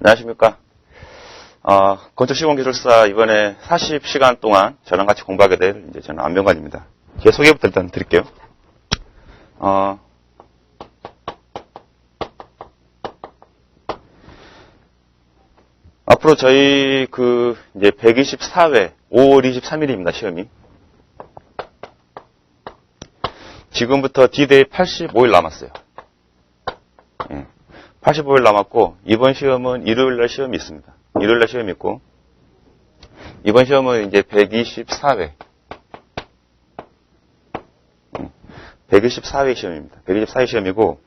안녕하십니까. 건축시공기술사 이번에 40시간 동안 저랑 같이 공부하게 될 저는 안병관입니다. 제 소개부터 일단 드릴게요. 앞으로 저희 이제 124회 5월 23일입니다, 시험이. 지금부터 D-Day 85일 남았어요. 85일 남았고, 이번 시험은 일요일날 시험이 있습니다. 일요일날 시험이 있고, 이번 시험은 이제 124회. 124회 시험입니다. 124회 시험이고,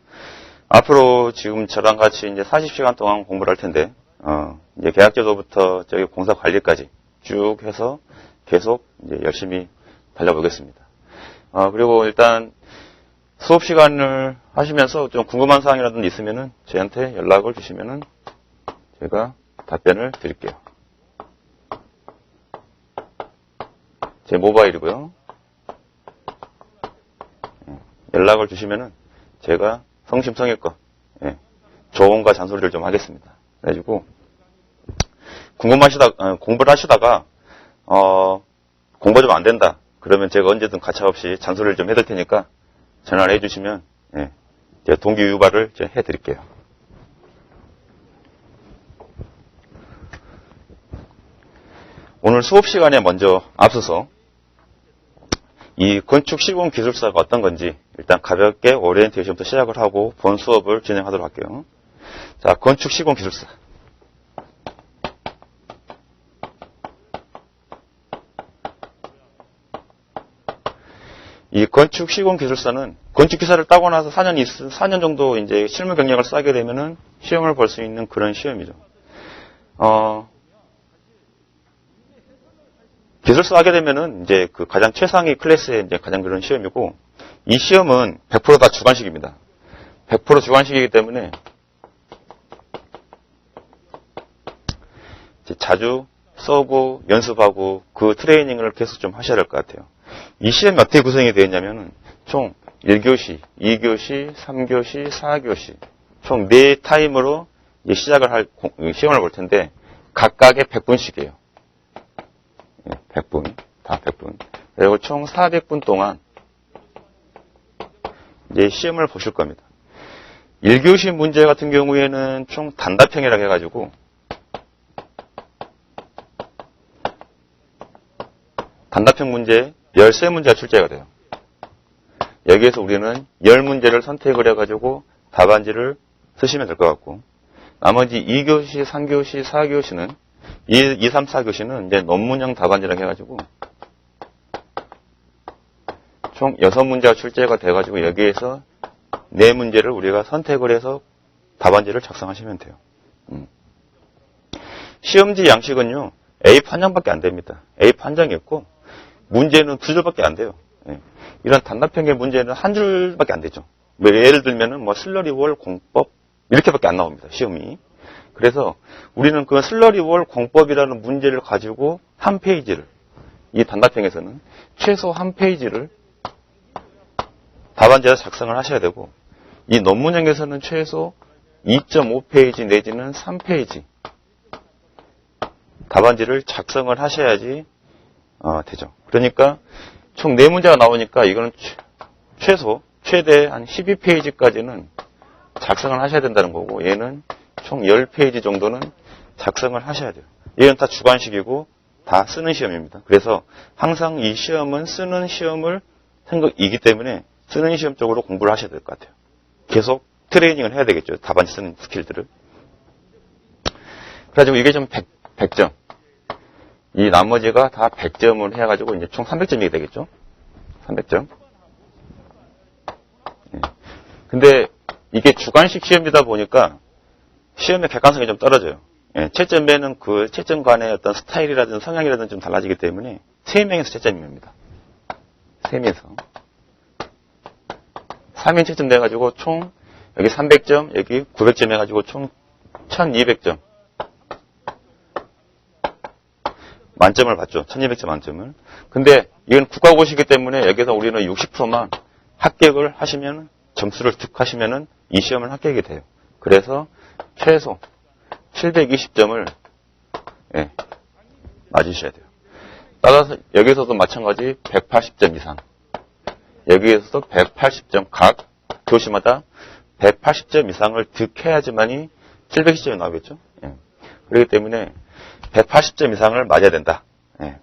앞으로 지금 저랑 같이 이제 40시간 동안 공부를 할 텐데, 이제 계약제도부터 저기 공사 관리까지 쭉 해서 계속 이제 열심히 달려보겠습니다. 그리고 일단 수업 시간을 하시면서 좀 궁금한 사항이라든지 있으면은 저희한테 연락을 주시면은 제가 답변을 드릴게요. 제 모바일이고요. 연락을 주시면은 제가 성심성의껏 조언과 잔소리를 좀 하겠습니다. 그래가지고 공부를 하시다가 공부 좀 안 된다. 그러면 제가 언제든 가차없이 잔소리를 좀 해드릴 테니까 전화를 해주시면 제가 동기 유발을 해드릴게요. 오늘 수업 시간에 먼저 앞서서 이 건축 시공 기술사가 어떤 건지 일단 가볍게 오리엔테이션부터 시작을 하고 본 수업을 진행하도록 할게요. 자, 건축 시공 기술사. 이 건축 시공 기술사는 건축 기사를 따고 나서 4년 정도 이제 실무 경력을 쌓게 되면은 시험을 볼 수 있는 그런 시험이죠. 기술사 하게 되면은 이제 그 가장 최상위 클래스의 이제 가장 그런 시험이고, 이 시험은 100% 다 주관식입니다. 100% 주관식이기 때문에 이제 자주 써고 연습하고 그 트레이닝을 계속 좀 하셔야 될 것 같아요. 이 시험이 어떻게 구성이 되어 있냐면은 총 1교시, 2교시, 3교시, 4교시 총 4타임으로 이제 시작을 할 시험을 볼 텐데 각각의 100분씩이에요. 100분, 다 100분. 그리고 총 400분 동안 이제 시험을 보실 겁니다. 1교시 문제 같은 경우에는 총 단답형이라고 해가지고 단답형 문제 13문제가 출제가 돼요. 여기에서 우리는 10문제를 선택을 해가지고 답안지를 쓰시면 될 것 같고, 나머지 2교시, 3교시, 4교시는 2, 3, 4교시는 이제 논문형 답안지라고 해가지고 총 6문제가 출제가 돼가지고 여기에서 4문제를 우리가 선택을 해서 답안지를 작성하시면 돼요. 시험지 양식은요, A 판정밖에 안 됩니다. A 판정이 있고 문제는 2줄밖에 안 돼요. 이런 단답형의 문제는 1줄밖에 안 되죠. 예를 들면은 슬러리월 공법 이렇게밖에 안 나옵니다. 시험이. 그래서 우리는 그 슬러리월 공법이라는 문제를 가지고 한 페이지를, 이 단답형에서는 최소 한 페이지를 답안지에 작성을 하셔야 되고, 이 논문형에서는 최소 2.5페이지 내지는 3페이지 답안지를 작성을 하셔야지 되죠. 그러니까 총 4문제가 나오니까 이거는 최대 한 12페이지까지는 작성을 하셔야 된다는 거고, 얘는 총 10페이지 정도는 작성을 하셔야 돼요. 얘는 다 주관식이고 다 쓰는 시험입니다. 그래서 항상 이 시험은 쓰는 시험을 생각이기 때문에 쓰는 시험 쪽으로 공부를 하셔야 될 것 같아요. 계속 트레이닝을 해야 되겠죠. 답안지 쓰는 스킬들을. 그래가지고 이게 좀 100점. 이 나머지가 다 100점을 해가지고 이제 총 300점이 되겠죠. 300점. 근데 이게 주관식 시험이다 보니까 시험의 객관성이 좀 떨어져요. 채점에는 그 채점 간의 어떤 스타일이라든지 성향이라든지 좀 달라지기 때문에 3명에서 채점입니다. 3명에서. 3인 채점 돼가지고 총 여기 300점, 여기 900점 해가지고 총 1200점. 만점을 받죠. 1200점 만점을. 근데 이건 국가고시이기 때문에 여기서 우리는 60%만 합격을 하시면 점수를 득 하시면은 이 시험을 합격이 돼요. 그래서 720점을 예, 맞으셔야 돼요. 따라서 여기서도 마찬가지 180점 이상. 여기에서도 180점 각 교시마다 180점 이상을 득해야지만이 720점이 나오겠죠. 예. 그렇기 때문에 180점 이상을 맞아야 된다. 예.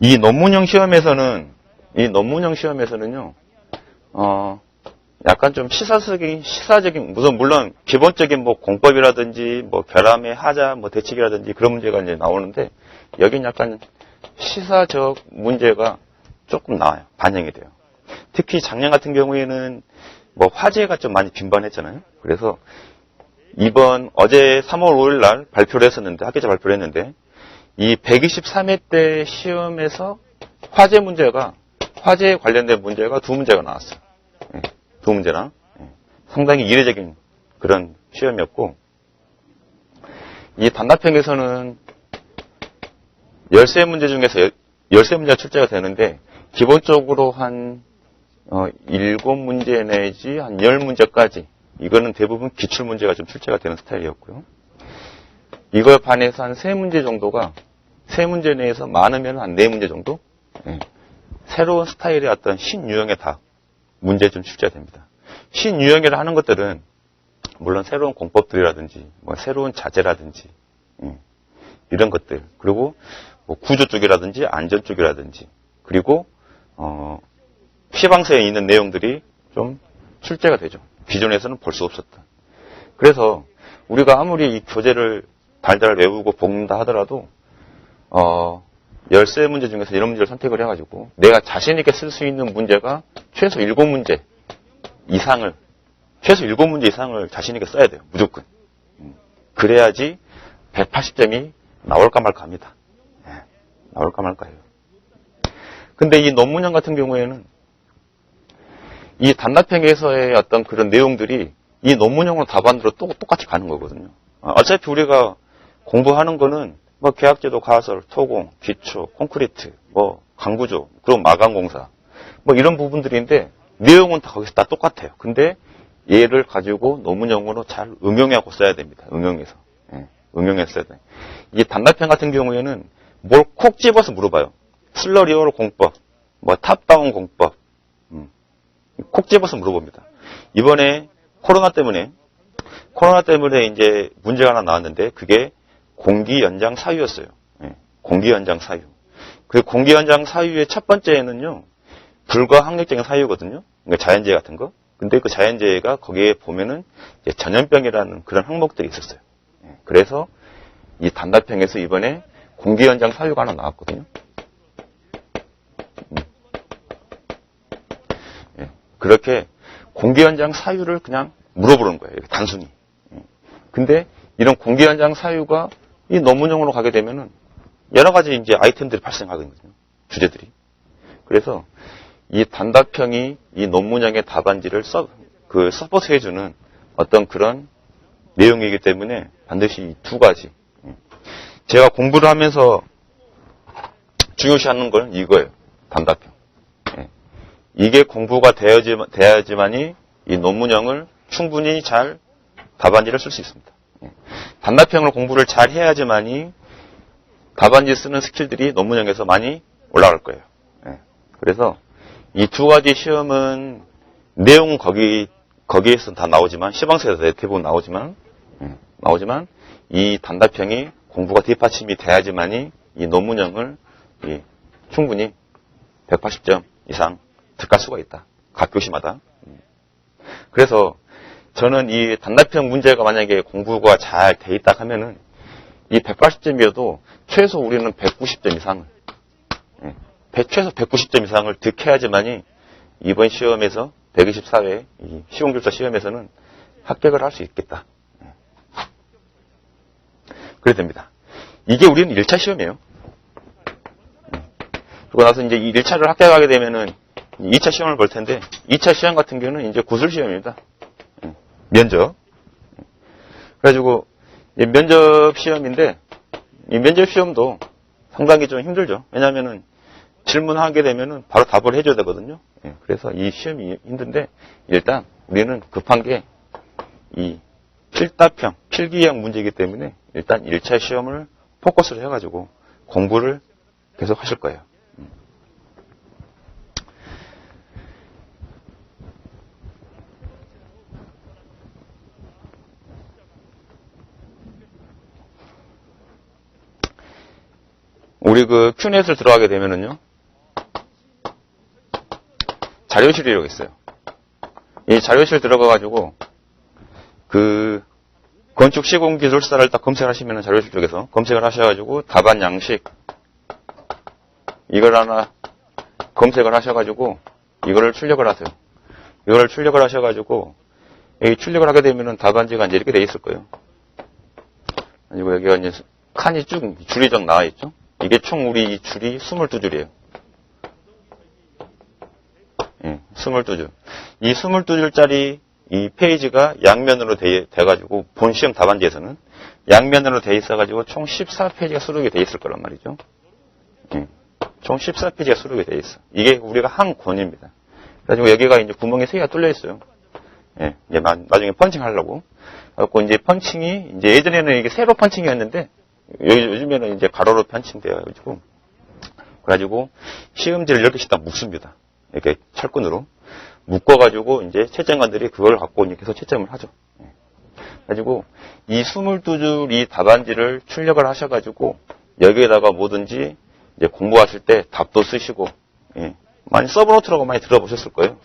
이 논문형 시험에서는요, 약간 좀 시사적인, 물론 기본적인 뭐 공법이라든지, 뭐 결함의 하자, 뭐 대치기라든지 그런 문제가 이제 나오는데, 여긴 약간 시사적 문제가 조금 나와요. 반영이 돼요. 특히 작년 같은 경우에는 뭐 화재가 좀 많이 빈번했잖아요. 그래서 어제 3월 5일 날 발표를 했었는데, 학계자 발표를 했는데, 이 123회 때 시험에서 화재에 관련된 문제가 2문제가 나왔어요. 예, 2문제나. 예, 상당히 이례적인 그런 시험이었고, 이 단답형에서는 13문제 중에서 13문제가 출제가 되는데, 기본적으로 한 7문제 내지 한 10문제까지, 이거는 대부분 기출문제가 좀 출제가 되는 스타일이었고요. 이거에 반해서 한 3문제 정도가 3문제 내에서 많으면 한 4문제 정도? 예, 새로운 스타일의 어떤 신유형의 답, 문제 좀 출제가 됩니다. 신유형이라 하는 것들은 물론 새로운 공법들이라든지 뭐 새로운 자재라든지 이런 것들, 그리고 뭐 구조 쪽이라든지 안전 쪽이라든지, 그리고 피방서에 있는 내용들이 좀 출제가 되죠. 기존에서는 볼 수 없었다. 그래서 우리가 아무리 이 교재를 달달 외우고 볶는다 하더라도 13문제 중에서 이런 문제를 선택을 해가지고 내가 자신 있게 쓸 수 있는 문제가 최소 7문제 이상을 자신 있게 써야 돼요. 무조건. 그래야지 180점이 나올까 말까 합니다. 네, 나올까 말까 해요. 근데 이 논문형 같은 경우에는 이 단답형에서의 어떤 그런 내용들이 이 논문형으로 답안으로 똑같이 가는 거거든요. 어차피 우리가 공부하는 거는 뭐 계약제도 가설, 토공, 기초, 콘크리트, 뭐 강구조, 그리고 마감공사, 뭐 이런 부분들인데 내용은 다 거기서 다 똑같아요. 근데 얘를 가지고 논문형으로 잘 응용하고 써야 됩니다. 응용해서. 예, 응용해서 써야 돼요. 이 단답형 같은 경우에는 뭘 콕 집어서 물어봐요. 슬러리얼 공법, 뭐 탑다운 공법, 콕 집어서 물어봅니다. 이번에 코로나 때문에 이제 문제가 하나 나왔는데 그게 공기 연장 사유였어요. 예, 공기 연장 사유. 그 공기 연장 사유의 첫 번째는요, 불가항력적인 사유거든요. 그러니까 자연재해 같은 거. 근데 그 자연재해가 거기에 보면은 이제 전염병이라는 그런 항목들이 있었어요. 예, 그래서 이 단답형에서 이번에 공기 연장 사유가 하나 나왔거든요. 예, 그렇게 공기 연장 사유를 그냥 물어보는 거예요. 이렇게 단순히. 예. 근데 이런 공기 연장 사유가 이 논문형으로 가게 되면은 여러 가지 이제 아이템들이 발생하거든요. 주제들이. 그래서 이 단답형이 이 논문형의 답안지를 서포트해주는 어떤 그런 내용이기 때문에 반드시 이 2가지. 제가 공부를 하면서 중요시하는 건 이거예요. 단답형. 이게 공부가 돼야지만이 이 논문형을 충분히 잘 답안지를 쓸 수 있습니다. 단답형으로 공부를 잘 해야지만이 답안지 쓰는 스킬들이 논문형에서 많이 올라갈 거예요. 그래서 이 2가지 시험은 내용은 거기에서 다 나오지만, 시방서에서 대부분 나오지만 이 단답형이 공부가 뒷받침이 돼야지만이 이 논문형을 충분히 180점 이상 득할 수가 있다. 각 교시마다. 그래서 저는 이 단답형 문제가 만약에 공부가 잘 돼 있다 하면은 이 180점이어도 최소 우리는 190점 이상을, 최소 190점 이상을 득해야지만이 이번 시험에서 124회 이 시공교사 시험에서는 합격을 할 수 있겠다. 그래야 됩니다. 이게 우리는 1차 시험이에요. 그러고 나서 이제 이 1차를 합격하게 되면은 2차 시험을 볼 텐데, 2차 시험 같은 경우는 이제 구술 시험입니다. 면접. 그래가지고 면접 시험인데, 이 면접 시험도 상당히 좀 힘들죠. 왜냐하면은 질문하게 되면은 바로 답을 해줘야 되거든요. 그래서 이 시험이 힘든데, 일단 우리는 급한 게 이 필답형, 필기형 문제이기 때문에 일단 1차 시험을 포커스를 해가지고 공부를 계속 하실 거예요. 우리 그 큐넷을 들어가게 되면은요, 자료실이라고 있어요. 이 자료실 들어가가지고, 그, 건축 시공 기술사를 딱 검색하시면은 자료실 쪽에서 검색을 하셔가지고, 답안 양식, 이걸 하나 검색을 하셔가지고, 이거를 출력을 하세요. 이거를 출력을 하셔가지고, 여기 출력을 하게 되면은 답안지가 이제 이렇게 돼 있을 거예요. 그리고 여기가 이제 칸이 쭉 줄이 쭉 나와 있죠. 이게 총 우리 이 줄이 22줄이에요. 예, 22줄. 이 22줄짜리 이 페이지가 양면으로 돼가지고, 본 시험 답안지에서는 양면으로 돼 있어가지고 총 14페이지가 수록이 돼 있을 거란 말이죠. 예, 총 14페이지가 수록이 돼 있어. 이게 우리가 한 권입니다. 그래가지고 여기가 이제 구멍이 3개가 뚫려 있어요. 예, 이제 나중에 펀칭 하려고. 그래갖고 이제 펀칭이, 이제 예전에는 이게 세로 펀칭이었는데, 요즘에는 이제 가로로 펀칭되어가지고, 그래가지고 시험지를 이렇게 딱 묶습니다. 이렇게 철근으로 묶어가지고 이제 채점관들이 그걸 갖고 이제 계속 채점을 하죠. 그래가지고 이 22줄 이 답안지를 출력을 하셔가지고 여기에다가 뭐든지 이제 공부하실 때 답도 쓰시고, 예. 많이 서브노트라고 많이 들어보셨을 거예요.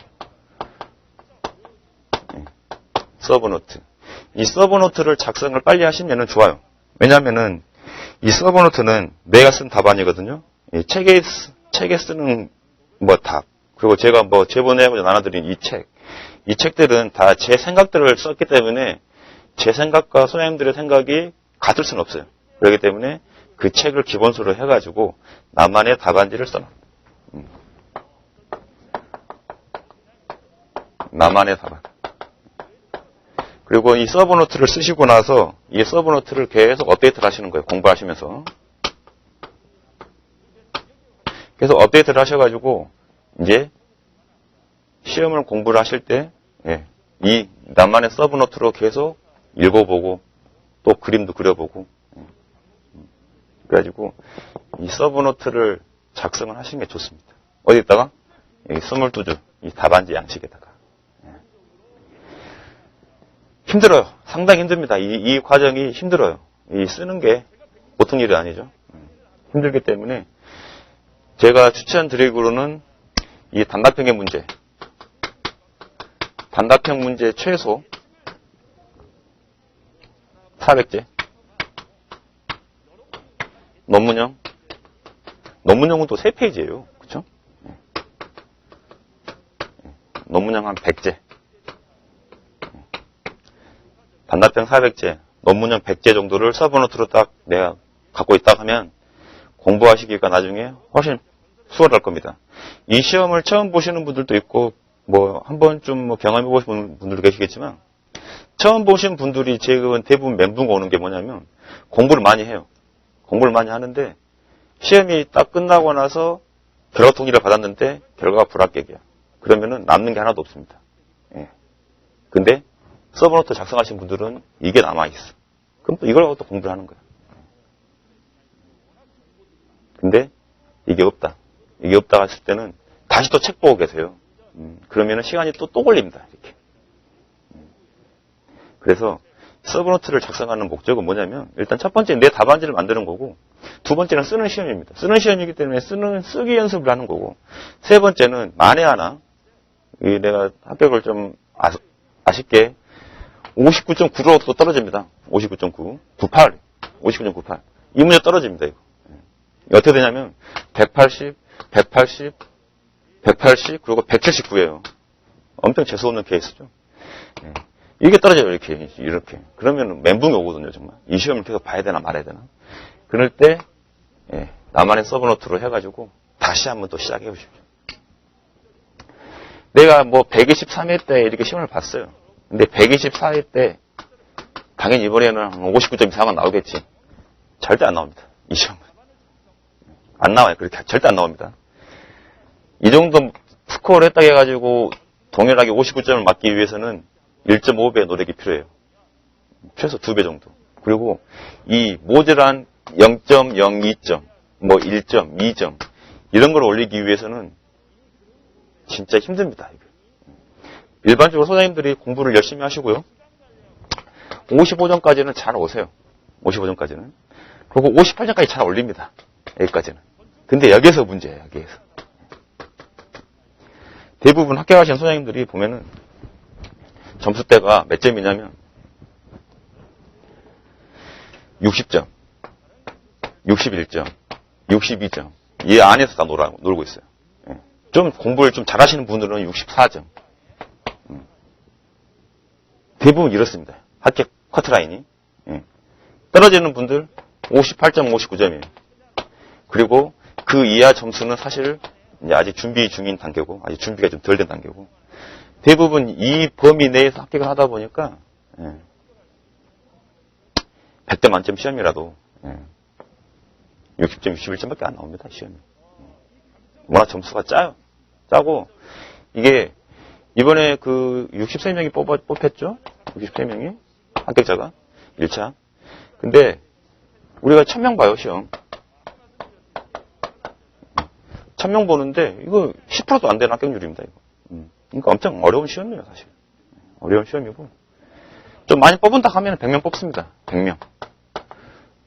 예. 서브노트. 이 서브노트를 작성을 빨리 하시면은 좋아요. 왜냐면은 이 서브노트는 내가 쓴 답안이거든요. 이 책에 쓰는 뭐 답, 그리고 제가 뭐 제보내고 나눠드린 이 책들은 다 제 생각들을 썼기 때문에 제 생각과 선생님들의 생각이 같을 수는 없어요. 그렇기 때문에 그 책을 기본소로 해가지고 나만의 답안지를 써놔. 나만의 답안. 그리고 이 서브노트를 쓰시고 나서 이 서브노트를 계속 업데이트를 하시는 거예요. 공부하시면서. 계속 업데이트를 하셔가지고 이제 시험을 공부를 하실 때 이 나만의 서브노트로 계속 읽어보고 또 그림도 그려보고 그래가지고 이 서브노트를 작성을 하시는 게 좋습니다. 어디다가? 여기 22줄 이 답안지 양식에다가. 힘들어요. 상당히 힘듭니다. 이 과정이 힘들어요. 이 쓰는 게 보통 일이 아니죠. 힘들기 때문에 제가 추천드리기로는 이 단답형의 문제, 단답형 문제 최소 400제, 논문형, 논문형은 또 3페이지예요. 그렇죠? 논문형 한 100제, 단답형 400제, 논문형 100제 정도를 서브노트로 딱 내가 갖고 있다 하면 공부하시기가 나중에 훨씬 수월할 겁니다. 이 시험을 처음 보시는 분들도 있고, 뭐, 한 번쯤 뭐 경험해 보신 분들도 계시겠지만, 처음 보신 분들이 지금 대부분 멘붕 오는 게 뭐냐면, 공부를 많이 해요. 공부를 많이 하는데, 시험이 딱 끝나고 나서 결과 통지를 받았는데, 결과가 불합격이야. 그러면은 남는 게 하나도 없습니다. 예. 근데, 서브노트 작성하신 분들은 이게 남아있어. 그럼 또 이걸 갖고 또 공부를 하는 거야. 근데, 이게 없다. 이게 없다 했을 때는 다시 또 책 보고 계세요. 그러면은 시간이 또 걸립니다. 이렇게. 그래서 서브노트를 작성하는 목적은 뭐냐면 일단 첫 번째는 내 답안지를 만드는 거고 두 번째는 쓰는 시험입니다. 쓰는 시험이기 때문에 쓰기 연습을 하는 거고 세 번째는 만에 하나 내가 합격을 좀 아쉽게 59.9로 또 떨어집니다. 59.9, 98, 59.98. 이 문제 떨어집니다. 이거. 어떻게 되냐면 180, 180, 180, 그리고 179예요. 엄청 재수없는 케이스죠. 이게 떨어져요, 이렇게. 그러면 멘붕이 오거든요, 정말. 이 시험을 계속 봐야 되나 말아야 되나. 그럴 때, 나만의 서브노트로 해가지고 다시 한번 또 시작해 보십시오. 내가 뭐 123회 때 이렇게 시험을 봤어요. 근데 124회 때, 당연히 이번에는 59점 이상은 나오겠지. 절대 안 나옵니다, 이 시험은. 안 나와요. 그렇게 절대 안 나옵니다. 이 정도 스코어를 했다 해가지고 동일하게 59점을 맞기 위해서는 1.5배의 노력이 필요해요. 최소 2배 정도. 그리고 이 모자란 0.02점, 뭐 1점, 2점 이런 걸 올리기 위해서는 진짜 힘듭니다. 일반적으로 소장님들이 공부를 열심히 하시고요. 55점까지는 잘 오세요. 55점까지는. 그리고 58점까지 잘 올립니다. 여기까지는. 근데 여기에서 문제예요. 여기에서. 대부분 합격하신 소장님들이 보면은 점수대가 몇 점이냐면 60점, 61점, 62점 이 안에서 다 놀고 있어요. 좀 공부를 좀 잘하시는 분들은 64점. 대부분 이렇습니다. 합격 커트라인이. 떨어지는 분들 58점, 59점이에요. 그리고 그 이하 점수는 사실 이제 아직 준비 중인 단계고, 아직 준비가 좀 덜 된 단계고, 대부분 이 범위 내에서 합격을 하다 보니까 100점 만점 시험이라도 60점, 61점밖에 안 나옵니다. 시험이. 워낙 점수가 짜고 이게 이번에 그 63명이 뽑혔죠? 63명이 합격자가 1차. 근데 우리가 1000명 봐요, 시험. 1000명 보는데 이거 10%도 안 되는 합격률입니다, 이거. 그러니까 엄청 어려운 시험이에요, 사실. 어려운 시험이고. 좀 많이 뽑은다 하면 100명 뽑습니다. 100명.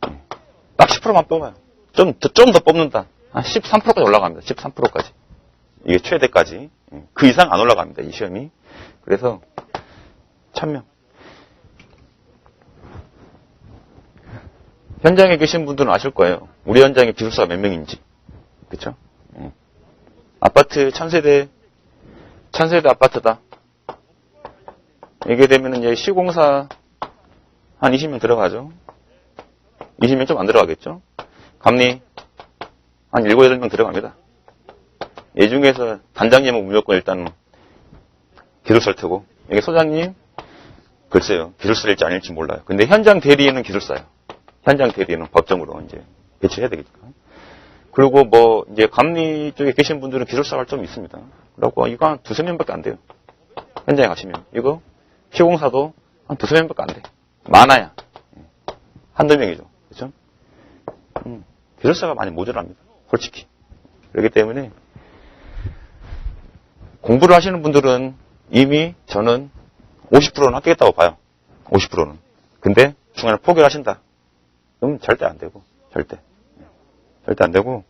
딱 10%만 뽑아요. 좀 더 뽑는다. 한 13%까지 올라갑니다. 13%까지. 이게 최대까지. 그 이상 안 올라갑니다, 이 시험이. 그래서 1000명. 현장에 계신 분들은 아실 거예요. 우리 현장에 기술사가 몇 명인지. 그쵸? 아파트 1000세대 아파트다. 이게 되면 이제 시공사 한 20명 들어가죠. 20명 좀 안 들어가겠죠. 감리 한 7, 8명 들어갑니다. 이 중에서 단장님은 무조건 일단 기술사일 테고, 이게 소장님, 글쎄요. 기술사일지 아닐지 몰라요. 근데 현장 대리인은 기술사예요. 현장 대리인은 법정으로 이제 배치해야 되겠죠. 그리고 뭐 이제 감리 쪽에 계신 분들은 기술사가 좀 있습니다. 그리고 이거 한 2, 3명밖에 안 돼요. 현장에 가시면. 이거 시공사도 한 2, 3명밖에 안 돼. 많아야. 한두 명이죠. 그렇죠? 기술사가 많이 모자랍니다. 솔직히. 그렇기 때문에 공부를 하시는 분들은 이미 저는 50%는 합격했다고 봐요. 50%는. 근데 중간에 포기를 하신다. 그럼 절대 안 되고. 절대 안 되고,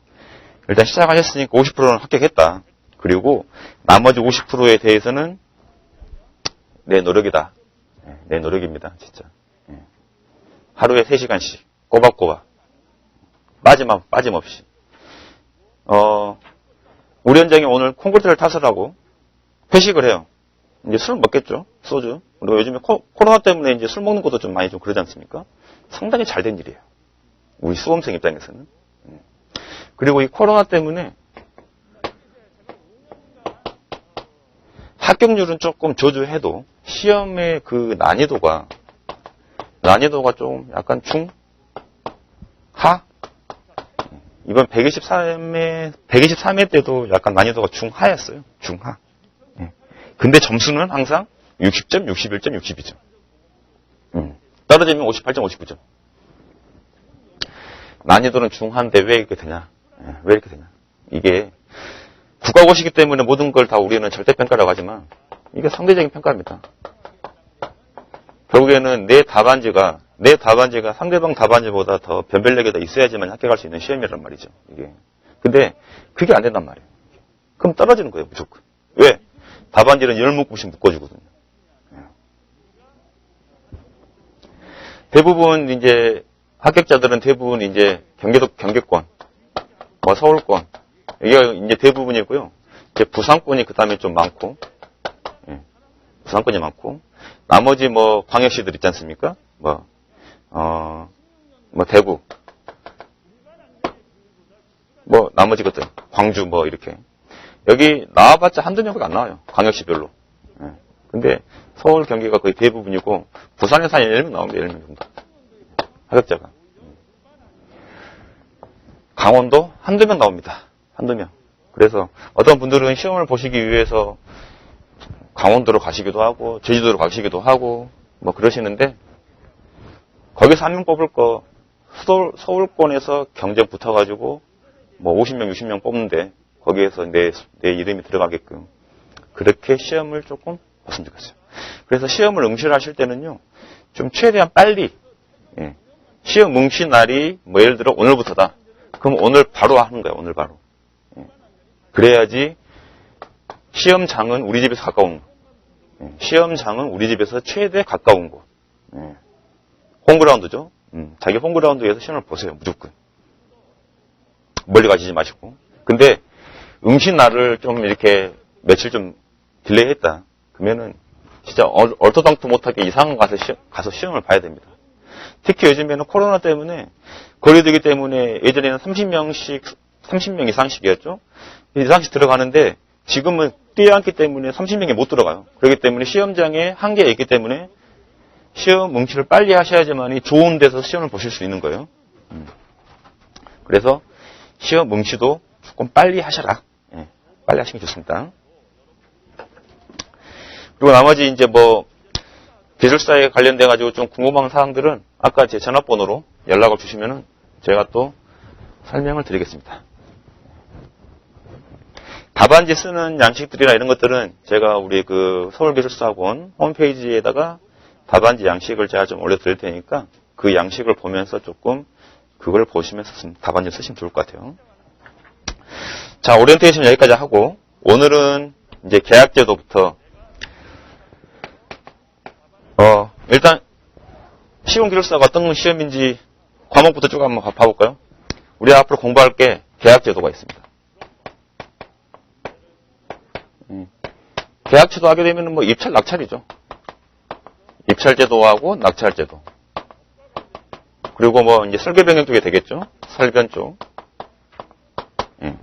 일단 시작하셨으니까 50%는 합격했다. 그리고 나머지 50%에 대해서는 내 노력이다. 내 노력입니다. 진짜. 하루에 3시간씩 꼬박꼬박 빠짐없이. 우리 현장에 오늘 콩쿠르트를 타서라고 회식을 해요. 이제 술 먹겠죠. 소주. 그리고 요즘에 코로나 때문에 이제 술 먹는 것도 좀 많이 좀 그러지 않습니까? 상당히 잘 된 일이에요. 우리 수험생 입장에서는. 그리고 이 코로나 때문에 합격률은 조금 저조해도 시험의 그 난이도가 좀 약간 하? 이번 123회 때도 약간 난이도가 중하였어요. 중하. 근데 점수는 항상 60점, 61점, 62점. 떨어지면 58점, 59점. 난이도는 중한데 왜 이렇게 되냐? 왜 이렇게 되냐? 이게 국가고시기 때문에 모든 걸 다 우리는 절대평가라고 하지만 이게 상대적인 평가입니다. 결국에는 내 답안지가 상대방 답안지보다 더 변별력이 더 있어야지만 합격할 수 있는 시험이란 말이죠. 이게. 근데 그게 안 된단 말이에요. 그럼 떨어지는 거예요, 무조건. 왜? 답안지는 10묶음씩 묶어주거든요. 대부분 이제 합격자들은 대부분 이제 경기권, 뭐 서울권, 이게 이제 대부분이고요. 이제 부산권이 그 다음에 좀 많고, 부산권이 많고, 나머지 뭐 광역시들 있지 않습니까? 뭐 대구, 뭐 나머지 것들, 광주 뭐 이렇게. 여기 나와봤자 한두 명밖에 안 나와요. 광역시별로. 근데 서울, 경기가 거의 대부분이고, 부산에서 한 10명 나옵니다. 10명 정도. 합격자가. 강원도 한두 명 나옵니다. 한두 명. 그래서 어떤 분들은 시험을 보시기 위해서 강원도로 가시기도 하고, 제주도로 가시기도 하고, 뭐 그러시는데, 거기서 한 명 뽑을 거 서울권에서 경쟁 붙어가지고 뭐 50명, 60명 뽑는데 거기에서 내 이름이 들어가게끔 그렇게 시험을 조금 봤으면 좋겠어요. 그래서 시험을 응시하실 때는요, 좀 최대한 빨리, 예. 시험 응시 날이 뭐 예를 들어 오늘부터다. 그럼 오늘 바로 하는 거야, 오늘 바로. 예. 그래야지 시험장은 우리 집에서 가까운 곳. 예. 시험장은 우리 집에서 최대 가까운 곳. 예. 홈그라운드죠. 자기 홈그라운드에서 시험을 보세요, 무조건. 멀리 가시지 마시고. 근데 응시 날을 좀 이렇게 며칠 좀 딜레이 했다. 그러면은 진짜 얼토당토 못하게 이상한 가서 시험을 봐야 됩니다. 특히 요즘에는 코로나 때문에 거리두기 때문에 예전에는 30명 이상씩이었죠. 이상씩 들어가는데 지금은 뛰어앉기 때문에 30명이 못 들어가요. 그렇기 때문에 시험장에 한계가 있기 때문에 시험 응시를 빨리 하셔야지만이 좋은 데서 시험을 보실 수 있는 거예요. 그래서 시험 응시도 조금 빨리 하셔라. 예, 빨리 하시는 게 좋습니다. 그리고 나머지 이제 뭐 기술사에 관련돼 가지고 좀 궁금한 사항들은 아까 제 전화번호로 연락을 주시면은 제가 또 설명을 드리겠습니다. 답안지 쓰는 양식들이나 이런 것들은 제가 우리 그 서울기술사학원 홈페이지에다가 답안지 양식을 제가 좀 올려드릴 테니까 그 양식을 보면서 조금 그걸 보시면서 답안지 쓰시면 좋을 것 같아요. 자, 오리엔테이션 여기까지 하고 오늘은 이제 계약제도부터 일단 시공기술사가 어떤 시험인지 과목부터 쭉 한번 봐볼까요? 우리 앞으로 공부할 게 계약제도가 있습니다. 계약제도 하게 되면 뭐 입찰, 낙찰이죠. 입찰제도하고 낙찰제도. 그리고 뭐 이제 설계 변경 쪽이 되겠죠. 설변 쪽. 그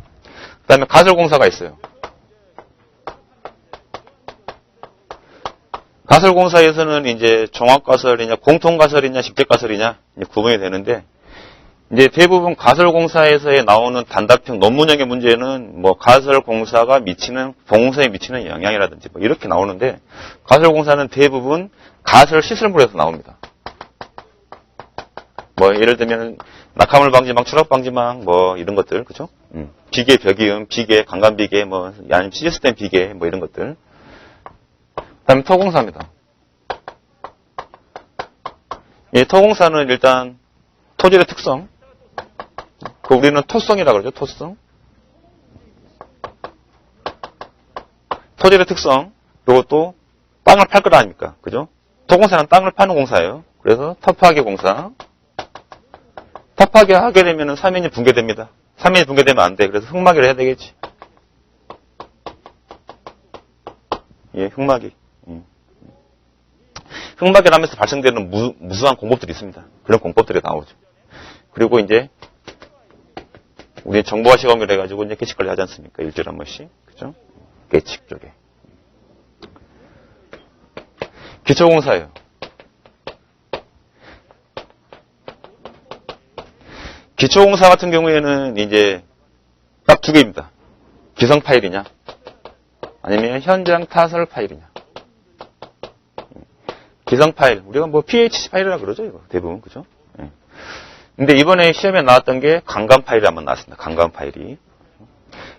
다음에 가설공사가 있어요. 가설공사에서는 이제 종합가설이냐, 공통가설이냐, 직접가설이냐 구분이 되는데, 이제 대부분 가설공사에서의 나오는 단답형 논문형의 문제는 뭐 가설공사가 공사에 미치는 영향이라든지 뭐 이렇게 나오는데, 가설공사는 대부분 가설 시설물에서 나옵니다. 뭐 예를 들면 낙하물 방지망, 추락 방지망 뭐 이런 것들, 그죠? 비계, 벽이음, 비계, 강간비계, 뭐 아니면 시스템 비계 뭐 이런 것들. 그다음에 토공사입니다. 예, 토공사는 일단 토질의 특성. 우리는 토성이라고 그러죠. 토성. 토질의 특성. 그리고 또 땅을 팔 거라 아닙니까? 그죠? 토공사는 땅을 파는 공사예요. 그래서 터프하게 공사. 터프하게 하게 되면 사면이 붕괴됩니다. 사면이 붕괴되면 안 돼. 그래서 흙막이를 해야 되겠지. 예, 흙막이. 흙막이를 하면서 발생되는 무수한 공법들이 있습니다. 그런 공법들이 나오죠. 그리고 이제 우리 정보화 시험을 해가지고 이제 계측 관리 하지 않습니까? 일주일에 한 번씩. 그죠? 계측 쪽에. 기초공사예요. 기초공사 같은 경우에는 이제 딱 두 개입니다. 기성 파일이냐, 아니면 현장 타설 파일이냐. 기성 파일, 우리가 뭐 PHC 파일이라고 그러죠, 이거 대부분, 그죠? 예. 근데 이번에 시험에 나왔던 게 강간 파일이 한번 나왔습니다. 강간 파일이.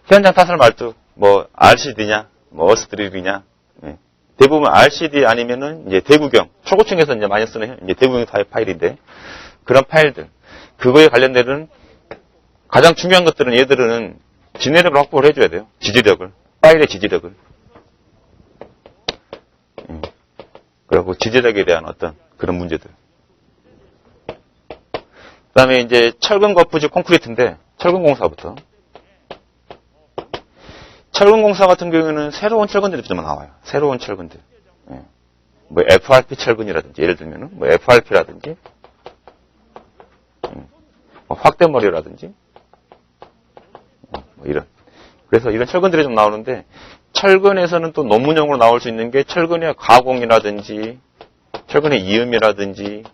현장 타설 말투, 뭐 RCD냐, 뭐 어스드릴이냐. 예. 대부분 RCD 아니면은 이제 대구경, 초고층에서 이제 많이 쓰는 이제 대구경 파일인데 그런 파일들. 그거에 관련된 가장 중요한 것들은 얘들은 지내력을 확보를 해줘야 돼요. 지지력을. 파일의 지지력을. 그리고 지지력에 대한 어떤 그런 문제들. 그 다음에 이제 철근 거푸집 콘크리트인데, 철근공사부터. 철근공사 같은 경우에는 새로운 철근들이 좀 나와요. 새로운 철근들. 뭐 FRP 철근이라든지, 예를 들면은 뭐 FRP라든지, 뭐 확대머리라든지, 뭐 이런. 그래서 이런 철근들이 좀 나오는데, 철근에서는 또 논문용으로 나올 수 있는 게 철근의 가공이라든지, 철근의 이음이라든지,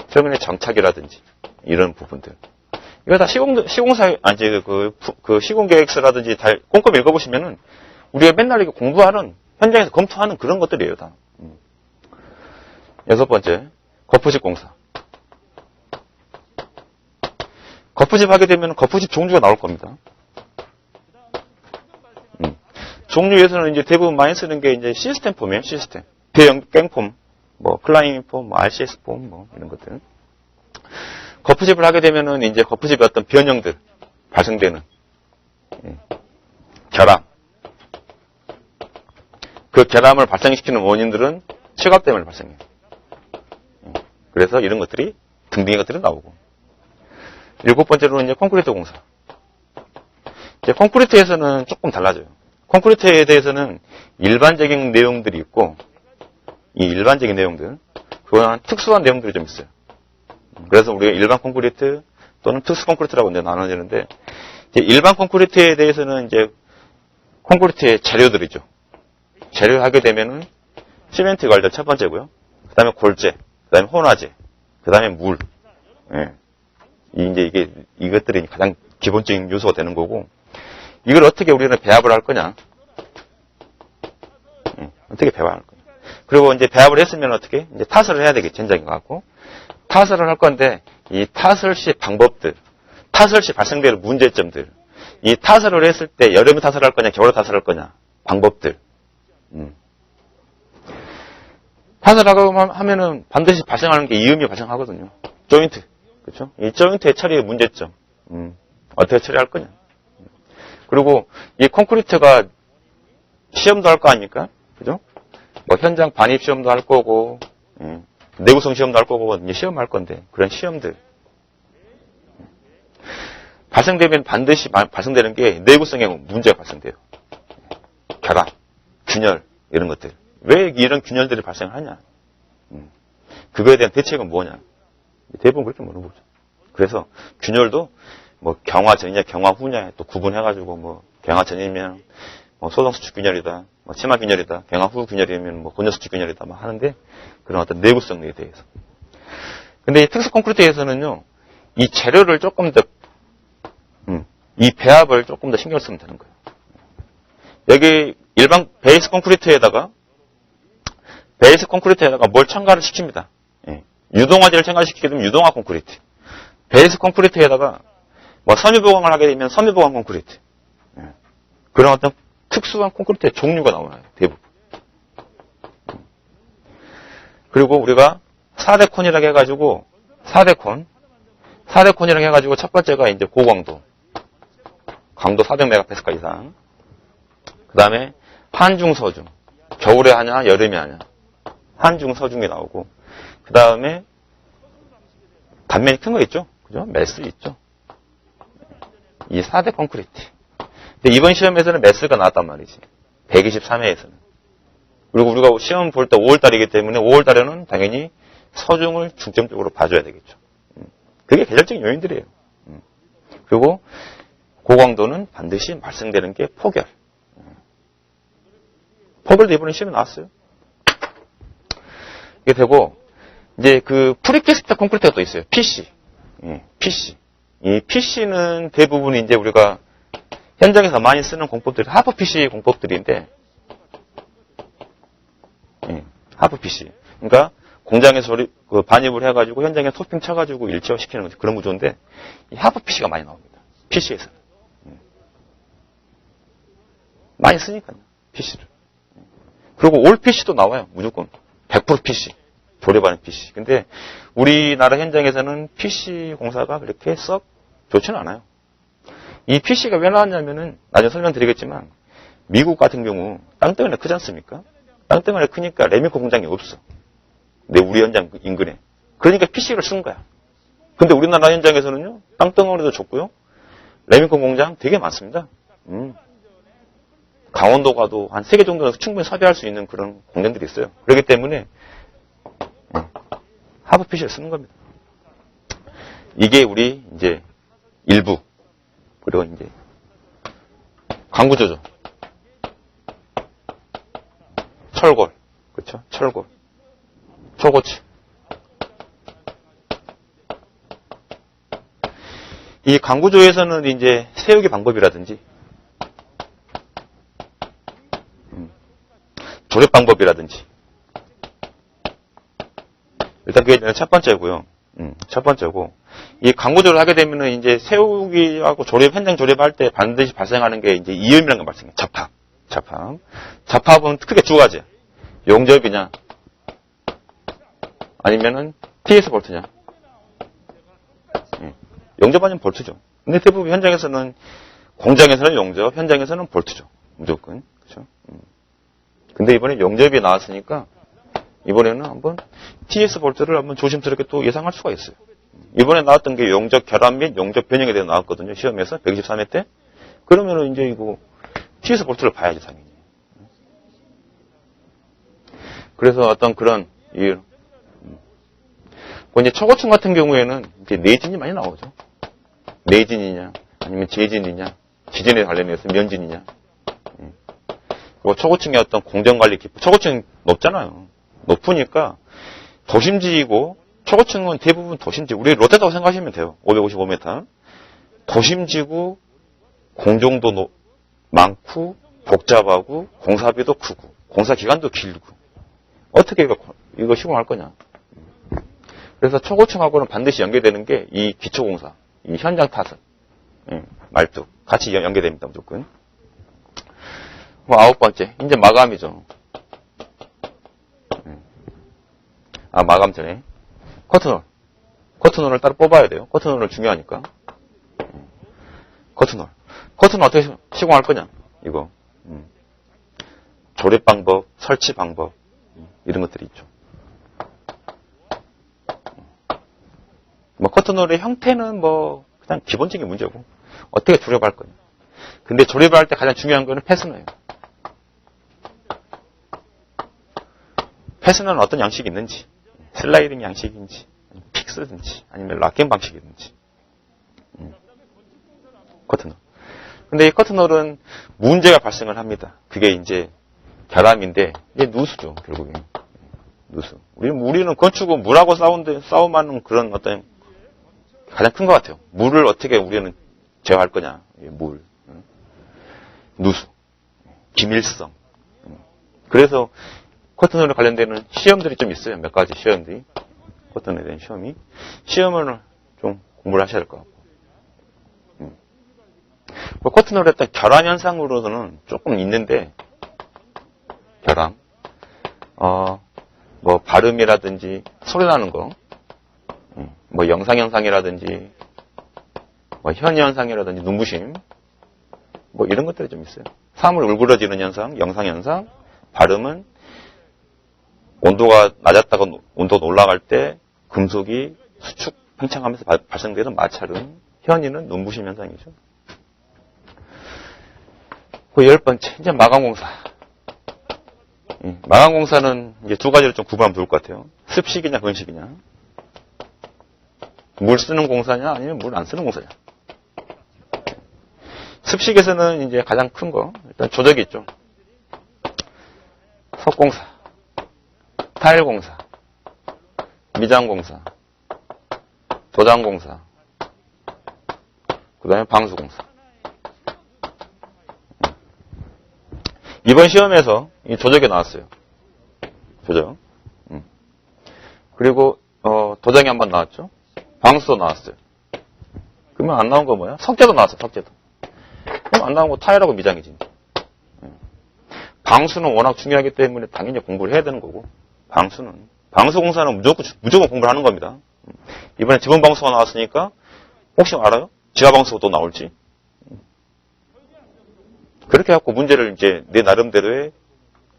철근의 정착이라든지, 이런 부분들. 이거 다 시공계획서라든지 다 꼼꼼히 읽어보시면은, 우리가 맨날 이렇게 공부하는, 현장에서 검토하는 그런 것들이에요, 다. 6번째, 거푸집 공사. 거푸집 하게 되면 거푸집 종류가 나올 겁니다. 종류에서는 이제 대부분 많이 쓰는 게 이제 시스템 폼이에요, 시스템. 대형 깽폼, 뭐, 클라이밍 폼, 뭐, RCS 폼, 뭐, 이런 것들. 거푸집을 하게 되면은 이제 거푸집의 어떤 변형들, 발생되는, 결함. 그 결함을 발생시키는 원인들은 체감 때문에 발생해요. 그래서 이런 것들이, 등등의 것들이 나오고. 7번째로는 이제 콘크리트 공사. 이제 콘크리트에서는 조금 달라져요. 콘크리트에 대해서는 일반적인 내용들이 있고, 이 일반적인 내용들, 그거는 특수한 내용들이 좀 있어요. 그래서 우리가 일반 콘크리트 또는 특수 콘크리트라고 이제 나눠지는데, 이제 일반 콘크리트에 대해서는 이제 콘크리트의 재료들이죠. 재료 하게 되면은 시멘트가 일단 첫 번째고요. 그 다음에 골재, 그 다음에 혼화재, 그 다음에 물. 예. 이것들이 가장 기본적인 요소가 되는 거고, 이걸 어떻게 우리는 배합을 할 거냐? 어떻게 배합할 거냐? 그리고 이제 배합을 했으면 어떻게? 이제 타설을 해야 되겠지, 현장에 갖고. 타설을 할 건데, 이 타설 시 방법들, 타설 시 발생되는 문제점들, 이 타설을 했을 때 여름에 타설할 거냐, 겨울에 타설할 거냐, 방법들. 타설하고 하면은 반드시 발생하는 게 이음이 발생하거든요. 조인트. 그렇죠? 이 조인트의 처리의 문제점. 어떻게 처리할 거냐. 그리고 이 콘크리트가 시험도 할 거 아닙니까? 그죠? 뭐 현장 반입 시험도 할 거고, 내구성 시험도 할 거고, 이제 시험 할 건데, 그런 시험들. 발생되면 반드시 발생되는 게 내구성에 문제가 발생돼요. 결함, 균열, 이런 것들. 왜 이런 균열들이 발생하냐? 그거에 대한 대책은 뭐냐? 대부분 그렇게 물어보죠. 그래서 균열도 뭐 경화 전이냐, 경화 후냐, 또 구분해가지고 뭐 경화 전이면 뭐 소동 수축 균열이다, 뭐 치마 균열이다, 경화 후 균열이면 뭐 곤전 수축 균열이다, 뭐 하는데 그런 어떤 내구성에 대해서. 근데 이 특수 콘크리트에서는요, 이 재료를 조금 더, 이 배합을 조금 더 신경 쓰면 되는 거예요. 여기 일반 베이스 콘크리트에다가 뭘 첨가를 시킵니다. 예. 유동화재를 첨가시키게 되면 유동화 콘크리트. 베이스 콘크리트에다가 뭐 섬유보강을 하게 되면 섬유보강 콘크리트. 예. 그런 어떤 특수한 콘크리트의 종류가 나와요. 대부분. 그리고 우리가 4대 콘이라고 해가지고 4대 콘이라고 해가지고 첫 번째가 이제 고강도. 강도 400메가파스칼 이상. 그 다음에 한중, 서중. 겨울에 하냐, 여름에 하냐. 한중, 서중이 나오고. 그 다음에 단면이 큰 거 있죠? 그죠? 매스 있죠? 이 4대 콘크리트. 근데 이번 시험에서는 매스가 나왔단 말이지. 123회에서는. 그리고 우리가 시험 볼 때 5월달이기 때문에 5월달에는 당연히 서중을 중점적으로 봐줘야 되겠죠. 그게 계절적인 요인들이에요. 그리고 고강도는 반드시 발생되는 게 폭열. 폭열도 이번에 시험에 나왔어요. 이게 되고, 이제 그 프리캐스트 콘크리트가 또 있어요. PC. PC. 이 PC는 대부분 이제 우리가 현장에서 많이 쓰는 공법들이 하프 PC 공법들인데, 하프 PC. 그러니까 공장에서 반입을 해가지고 현장에 토핑 쳐가지고 일체화시키는 그런 구조인데, 이 하프 PC가 많이 나옵니다. PC에서. 많이 쓰니까요. PC를. 그리고 올 PC도 나와요. 무조건. 100% PC. 조립하는 PC. 근데 우리나라 현장에서는 PC 공사가 그렇게 썩 좋지는 않아요. 이 PC가 왜 나왔냐면은 나중에 설명드리겠지만 미국 같은 경우 땅덩어리가 크지 않습니까? 땅덩어리가 크니까 레미코 공장이 없어. 근데 우리 현장 인근에. 그러니까 PC를 쓴 거야. 근데 우리나라 현장에서는요. 땅덩어리도 좋고요. 레미코 공장 되게 많습니다. 강원도 가도 한 3개 정도는 충분히 섭외할 수 있는 그런 공장들이 있어요. 그렇기 때문에 하부 PC를 쓰는 겁니다. 이게 우리 이제 일부 그리고 이제 강구조조, 철골, 그렇죠? 철골, 초고추. 이 강구조에서는 이제 세우기 방법이라든지 조립 방법이라든지 일단 그게 첫 번째고요. 첫 번째고 이 광고조를 하게 되면은 이제 세우기하고 조립, 현장 조립할 때 반드시 발생하는 게 이제 이음이라는 게 발생해요. 잡합. 잡합은 크게 두 가지. 용접이냐, 아니면은 TS 볼트냐. 용접 아니면 볼트죠. 근데 대부분 현장에서는, 공장에서는 용접, 현장에서는 볼트죠. 무조건. 그죠? 근데 이번에 용접이 나왔으니까, 이번에는 한번 TS 볼트를 한번 조심스럽게 또 예상할 수가 있어요. 이번에 나왔던 게 용접 결함 및 용접 변형에 대해 나왔거든요. 시험에서 123회 때. 그러면은 이제 이거 TS 볼트를 봐야지 당연히. 그래서 어떤 그런 이제 초고층 같은 경우에는 이제 내진이 많이 나오죠. 내진이냐, 아니면 재진이냐, 지진에 관련해서 면진이냐. 그리고 초고층의 어떤 공정관리 기법, 초고층 높잖아요. 높으니까 도심지이고, 초고층은 대부분 도심지, 우리 롯데타워 생각하시면 돼요. 555m. 도심지구, 공정도 많고, 복잡하고, 공사비도 크고, 공사기간도 길고. 어떻게 이거 시공할 거냐. 그래서 초고층하고는 반드시 연계되는 게 이 기초공사, 이 현장 타설, 말뚝 같이 연계됩니다. 무조건. 아홉 번째, 이제 마감이죠. 마감 전에 커튼홀. 커튼홀을 따로 뽑아야 돼요. 커튼홀은 중요하니까. 커튼홀 어떻게 시공할 거냐. 이거 조립 방법, 설치 방법 이런 것들이 있죠. 뭐 커튼홀의 형태는 뭐 그냥 기본적인 문제고 어떻게 조립할 거냐. 근데 조립할 때 가장 중요한 거는 패스너예요. 패스너는 어떤 양식이 있는지, 슬라이딩 양식인지, 픽스든지, 아니면 락킹 방식이든지. 커튼홀. 근데 이 커튼홀은 문제가 발생을 합니다. 그게 이제 결함인데, 이게 누수죠, 결국엔. 누수. 우리는 건축은 물하고 싸움하는 그런 어떤 가장 큰 것 같아요. 물을 어떻게 우리는 제어할 거냐. 물. 누수. 기밀성. 그래서 커튼홀에 관련되는 시험들이 좀 있어요. 몇 가지 시험들이. 커튼홀에 대한 시험이. 시험을 좀 공부를 하셔야 될 것 같고. 커튼홀에 따른 결함 현상으로서는 조금 있는데, 결함. 뭐, 발음이라든지, 소리 나는 거. 뭐, 영상 현상이라든지, 뭐, 현이 현상이라든지, 눈부심. 뭐, 이런 것들이 좀 있어요. 사물 울그러지는 현상, 영상 현상, 발음은 온도가 낮았다가 온도가 올라갈 때 금속이 수축, 팽창하면서 발생되는 마찰음, 현이는 눈부심 현상이죠. 그 10번째, 이제 마감공사. 마감공사는 이제 두 가지를 좀 구분하면 좋을 것 같아요. 습식이냐, 건식이냐. 물 쓰는 공사냐, 아니면 물 안 쓰는 공사냐. 습식에서는 이제 가장 큰 거, 일단 조적이 있죠. 석공사, 타일공사, 미장공사, 도장공사, 그 다음에 방수공사. 이번 시험에서 이 조적이 나왔어요. 조적. 그리고 도장이 한번 나왔죠. 방수도 나왔어요. 그러면 안 나온 거 뭐야? 석재도 나왔어요. 석재도. 그럼 안 나온 거 타일하고 미장이지. 방수는 워낙 중요하기 때문에 당연히 공부를 해야 되는 거고. 방수공사는 무조건 공부를 하는 겁니다. 이번에 지분방수가 나왔으니까 혹시 알아요? 지하방수가 또 나올지. 그렇게 해갖고 문제를 이제 내 나름대로의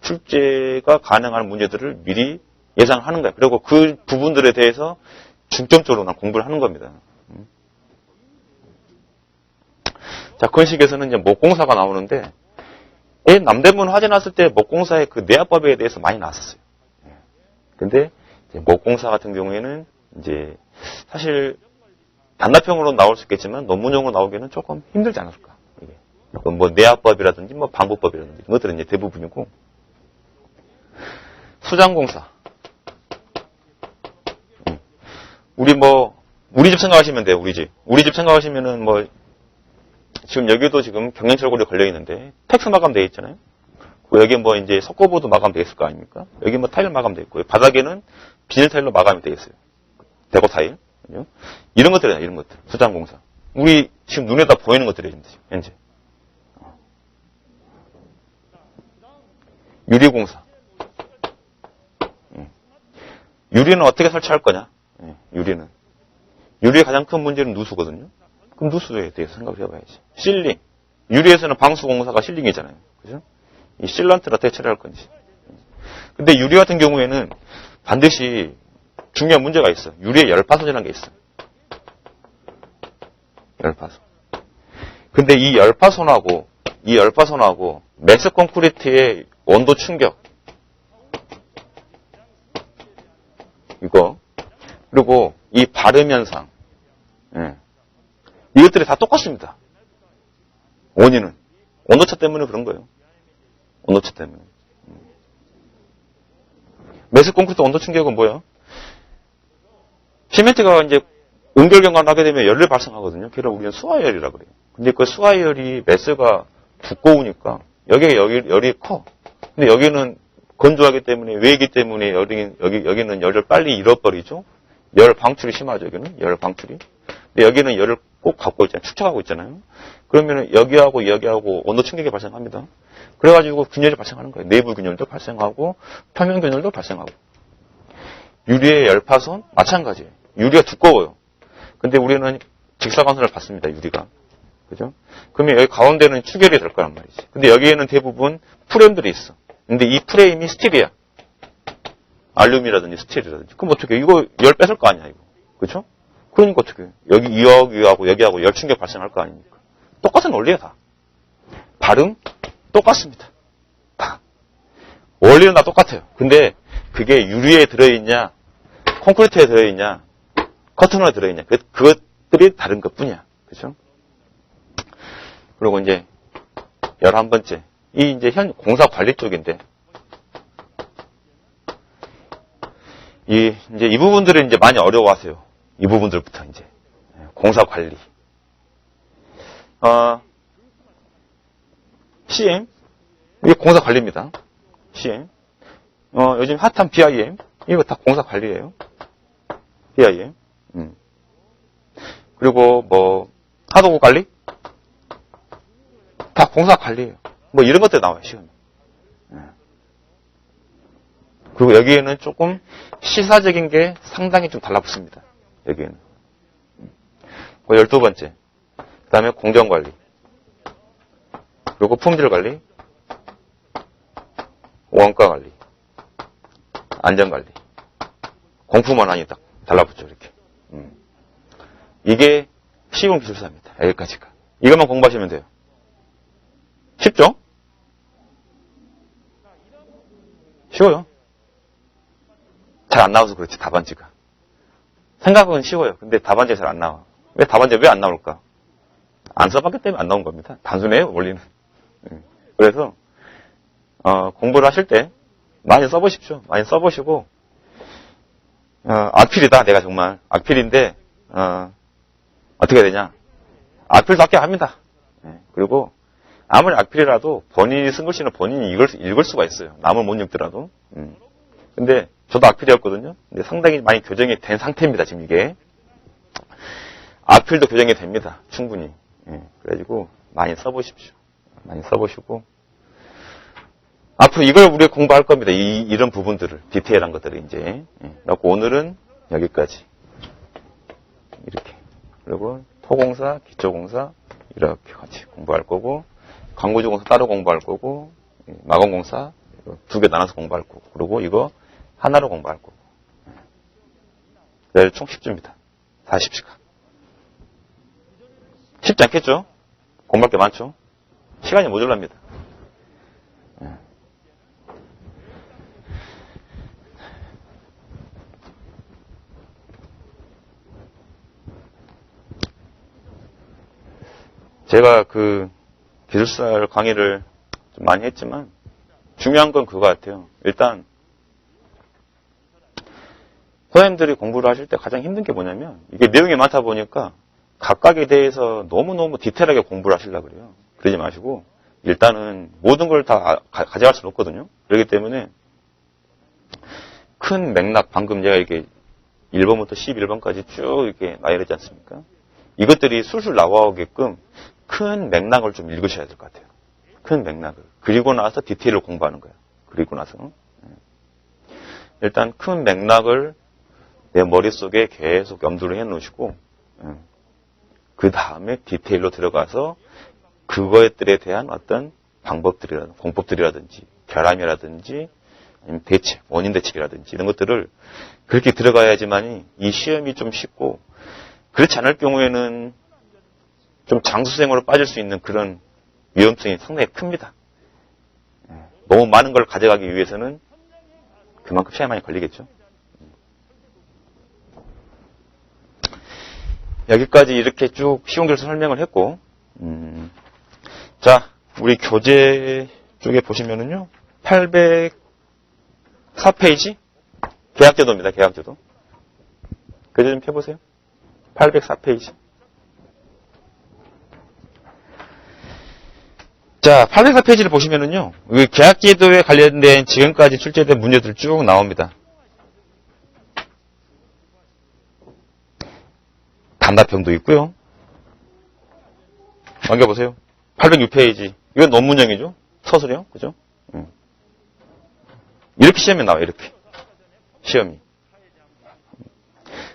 출제가 가능한 문제들을 미리 예상하는 거야. 그리고 그 부분들에 대해서 중점적으로 난 공부를 하는 겁니다. 자, 건식에서는 이제 목공사가 나오는데, 남대문 화재 났을 때 목공사의 그 내압법에 대해서 많이 나왔었어요. 근데 이제 목공사 같은 경우에는 이제 사실 단답형으로 나올 수 있겠지만 논문용으로 나오기에는 조금 힘들지 않을까. 이게. 뭐 내압법이라든지 뭐 방법법이라든지 이런 것들은 이제 대부분이고. 수장공사. 우리 집 생각하시면 돼요, 우리 집. 우리 집 생각하시면은 뭐, 지금 여기도 지금 경량철골이 걸려있는데, 텍스 마감되어 있잖아요. 여기 뭐 이제 석고보드 마감되어 있을 거 아닙니까? 여기 뭐 타일 마감되어 있고, 바닥에는 비닐 타일로 마감이 되어 있어요. 대고 타일. 그죠? 이런 것들이야, 이런 것들. 수장공사. 우리 지금 눈에 다 보이는 것들이에요, 현재. 유리공사. 유리는 어떻게 설치할 거냐? 유리는. 유리의 가장 큰 문제는 누수거든요. 그럼 누수에 대해서 생각을 해봐야지. 실링. 유리에서는 방수공사가 실링이잖아요. 그죠? 이 실란트를 어떻게 처리할 건지. 근데 유리 같은 경우에는 반드시 중요한 문제가 있어. 유리에 열파손이라는 게 있어. 열파손. 근데 이 열파손하고 매스 콘크리트의 온도 충격. 이거. 그리고 이 발음 현상. 이것들이 다 똑같습니다. 원인은. 온도차 때문에 그런 거예요. 온도차 때문에. 매스 콘크리트 온도 충격은 뭐야? 시멘트가 이제 응결 경관을 하게 되면 열을 발생하거든요. 그래서 우리는 수화열이라고 그래요. 근데 그 수화열이 매스가 두꺼우니까 여기에 열이 커. 근데 여기는 건조하기 때문에, 외기 때문에 여기는 열을 빨리 잃어버리죠. 열 방출이 심하죠, 여기는. 열 방출이. 근데 여기는 열을 꼭 갖고 있잖아요. 축적하고 있잖아요. 그러면 여기하고 온도 충격이 발생합니다. 그래가지고 균열이 발생하는 거예요. 내부 균열도 발생하고, 표면 균열도 발생하고. 유리의 열파손? 마찬가지예요. 유리가 두꺼워요. 근데 우리는 직사광선을 받습니다, 유리가. 그죠? 그러면 여기 가운데는 추결이 될 거란 말이지. 근데 여기에는 대부분 프레임들이 있어. 근데 이 프레임이 스틸이야. 알루미라든지 스틸이라든지. 그럼 어떻게 해? 이거 열 뺏을 거 아니야, 이거. 그죠? 그러니까 어떻게 해? 여기하고 열 충격 발생할 거 아닙니까? 똑같은 원리야, 다. 발음? 똑같습니다. 다. 원리는 다 똑같아요. 근데 그게 유리에 들어있냐, 콘크리트에 들어있냐, 커튼에 들어있냐. 그것들이 다른 것 뿐이야. 그죠? 그리고 이제 11번째. 이 이제 현 공사 관리 쪽인데, 이 부분들을 이제 많이 어려워하세요. 이 부분들부터 이제. 공사 관리. CM. 이게 공사 관리입니다. CM. 요즘 핫한 BIM. 이거 다 공사 관리예요. BIM. 그리고 뭐, 하도급 관리? 다 공사 관리예요. 뭐 이런 것들 나와요, 시험에. 그리고 여기에는 조금 시사적인 게 상당히 좀 달라붙습니다. 여기에는. 12번째. 그 다음에 공정관리. 그리고 품질관리. 원가관리. 안전관리. 공품원안이 딱 달라붙죠, 이렇게. 이게 시공 기술사입니다. 여기까지가. 이것만 공부하시면 돼요. 쉽죠? 쉬워요. 잘 안 나와서 그렇지, 답안지가. 생각은 쉬워요. 근데 답안지가 잘 안 나와. 왜 답안지가 왜 안 나올까? 안 써봤기 때문에 안 나온 겁니다. 단순해요, 원리는. 그래서, 공부를 하실 때 많이 써보십시오. 많이 써보시고, 악필이다, 내가 정말. 악필인데, 어떻게 되냐. 악필도 합격합니다. 그리고, 아무리 악필이라도 본인이 쓴 글씨는 본인이 읽을 수가 있어요. 남은 못 읽더라도. 근데 저도 악필이었거든요. 근데 상당히 많이 교정이 된 상태입니다. 지금 이게. 악필도 교정이 됩니다. 충분히. 그래가지고 많이 써보십시오. 많이 써보시고. 앞으로 이걸 우리가 공부할 겁니다. 이런 부분들을. 디테일한 것들을 이제. 그래갖고 오늘은 여기까지. 이렇게. 그리고 토공사, 기초공사 이렇게 같이 공부할 거고. 광고주공사 따로 공부할 거고, 마건공사 2개 나눠서 공부할 거고, 그리고 이거 하나로 공부할 거고. 내일 총 10주입니다. 40시간. 쉽지 않겠죠? 공부할 게 많죠? 시간이 모자랍니다. 제가 기술사 강의를 좀 많이 했지만 중요한 건 그거 같아요. 일단 선생님들이 공부를 하실 때 가장 힘든 게 뭐냐면 이게 내용이 많다 보니까 각각에 대해서 너무너무 디테일하게 공부를 하시려고 그래요. 그러지 마시고 일단은 모든 걸 다 가져갈 수는 없거든요. 그렇기 때문에 큰 맥락, 방금 제가 이렇게 1번부터 11번까지 쭉 이렇게 나열하지 않습니까? 이것들이 술술 나오게끔 큰 맥락을 좀 읽으셔야 될 것 같아요. 큰 맥락을. 그리고 나서 디테일을 공부하는 거예요. 그리고 나서. 일단 큰 맥락을 내 머릿속에 계속 염두를 해 놓으시고, 그 다음에 디테일로 들어가서 그것들에 대한 어떤 방법들이라든지, 공법들이라든지, 결함이라든지, 아니면 대책, 원인 대책이라든지 이런 것들을 그렇게 들어가야지만이 이 시험이 좀 쉽고, 그렇지 않을 경우에는 좀 장수생으로 빠질 수 있는 그런 위험성이 상당히 큽니다. 너무 많은 걸 가져가기 위해서는 그만큼 시간이 많이 걸리겠죠. 여기까지 이렇게 쭉 쉬운 길에서 설명을 했고, 자, 우리 교재 쪽에 보시면은요, 804페이지? 계약제도입니다, 계약제도. 교재 좀 펴보세요. 804페이지. 자, 804페이지를 보시면은요, 이 계약제도에 관련된 지금까지 출제된 문제들 쭉 나옵니다. 단답형도 있고요. 넘겨보세요. 806페이지. 이건 논문형이죠. 서술형. 그죠? 이렇게 시험이 나와요. 이렇게. 시험이.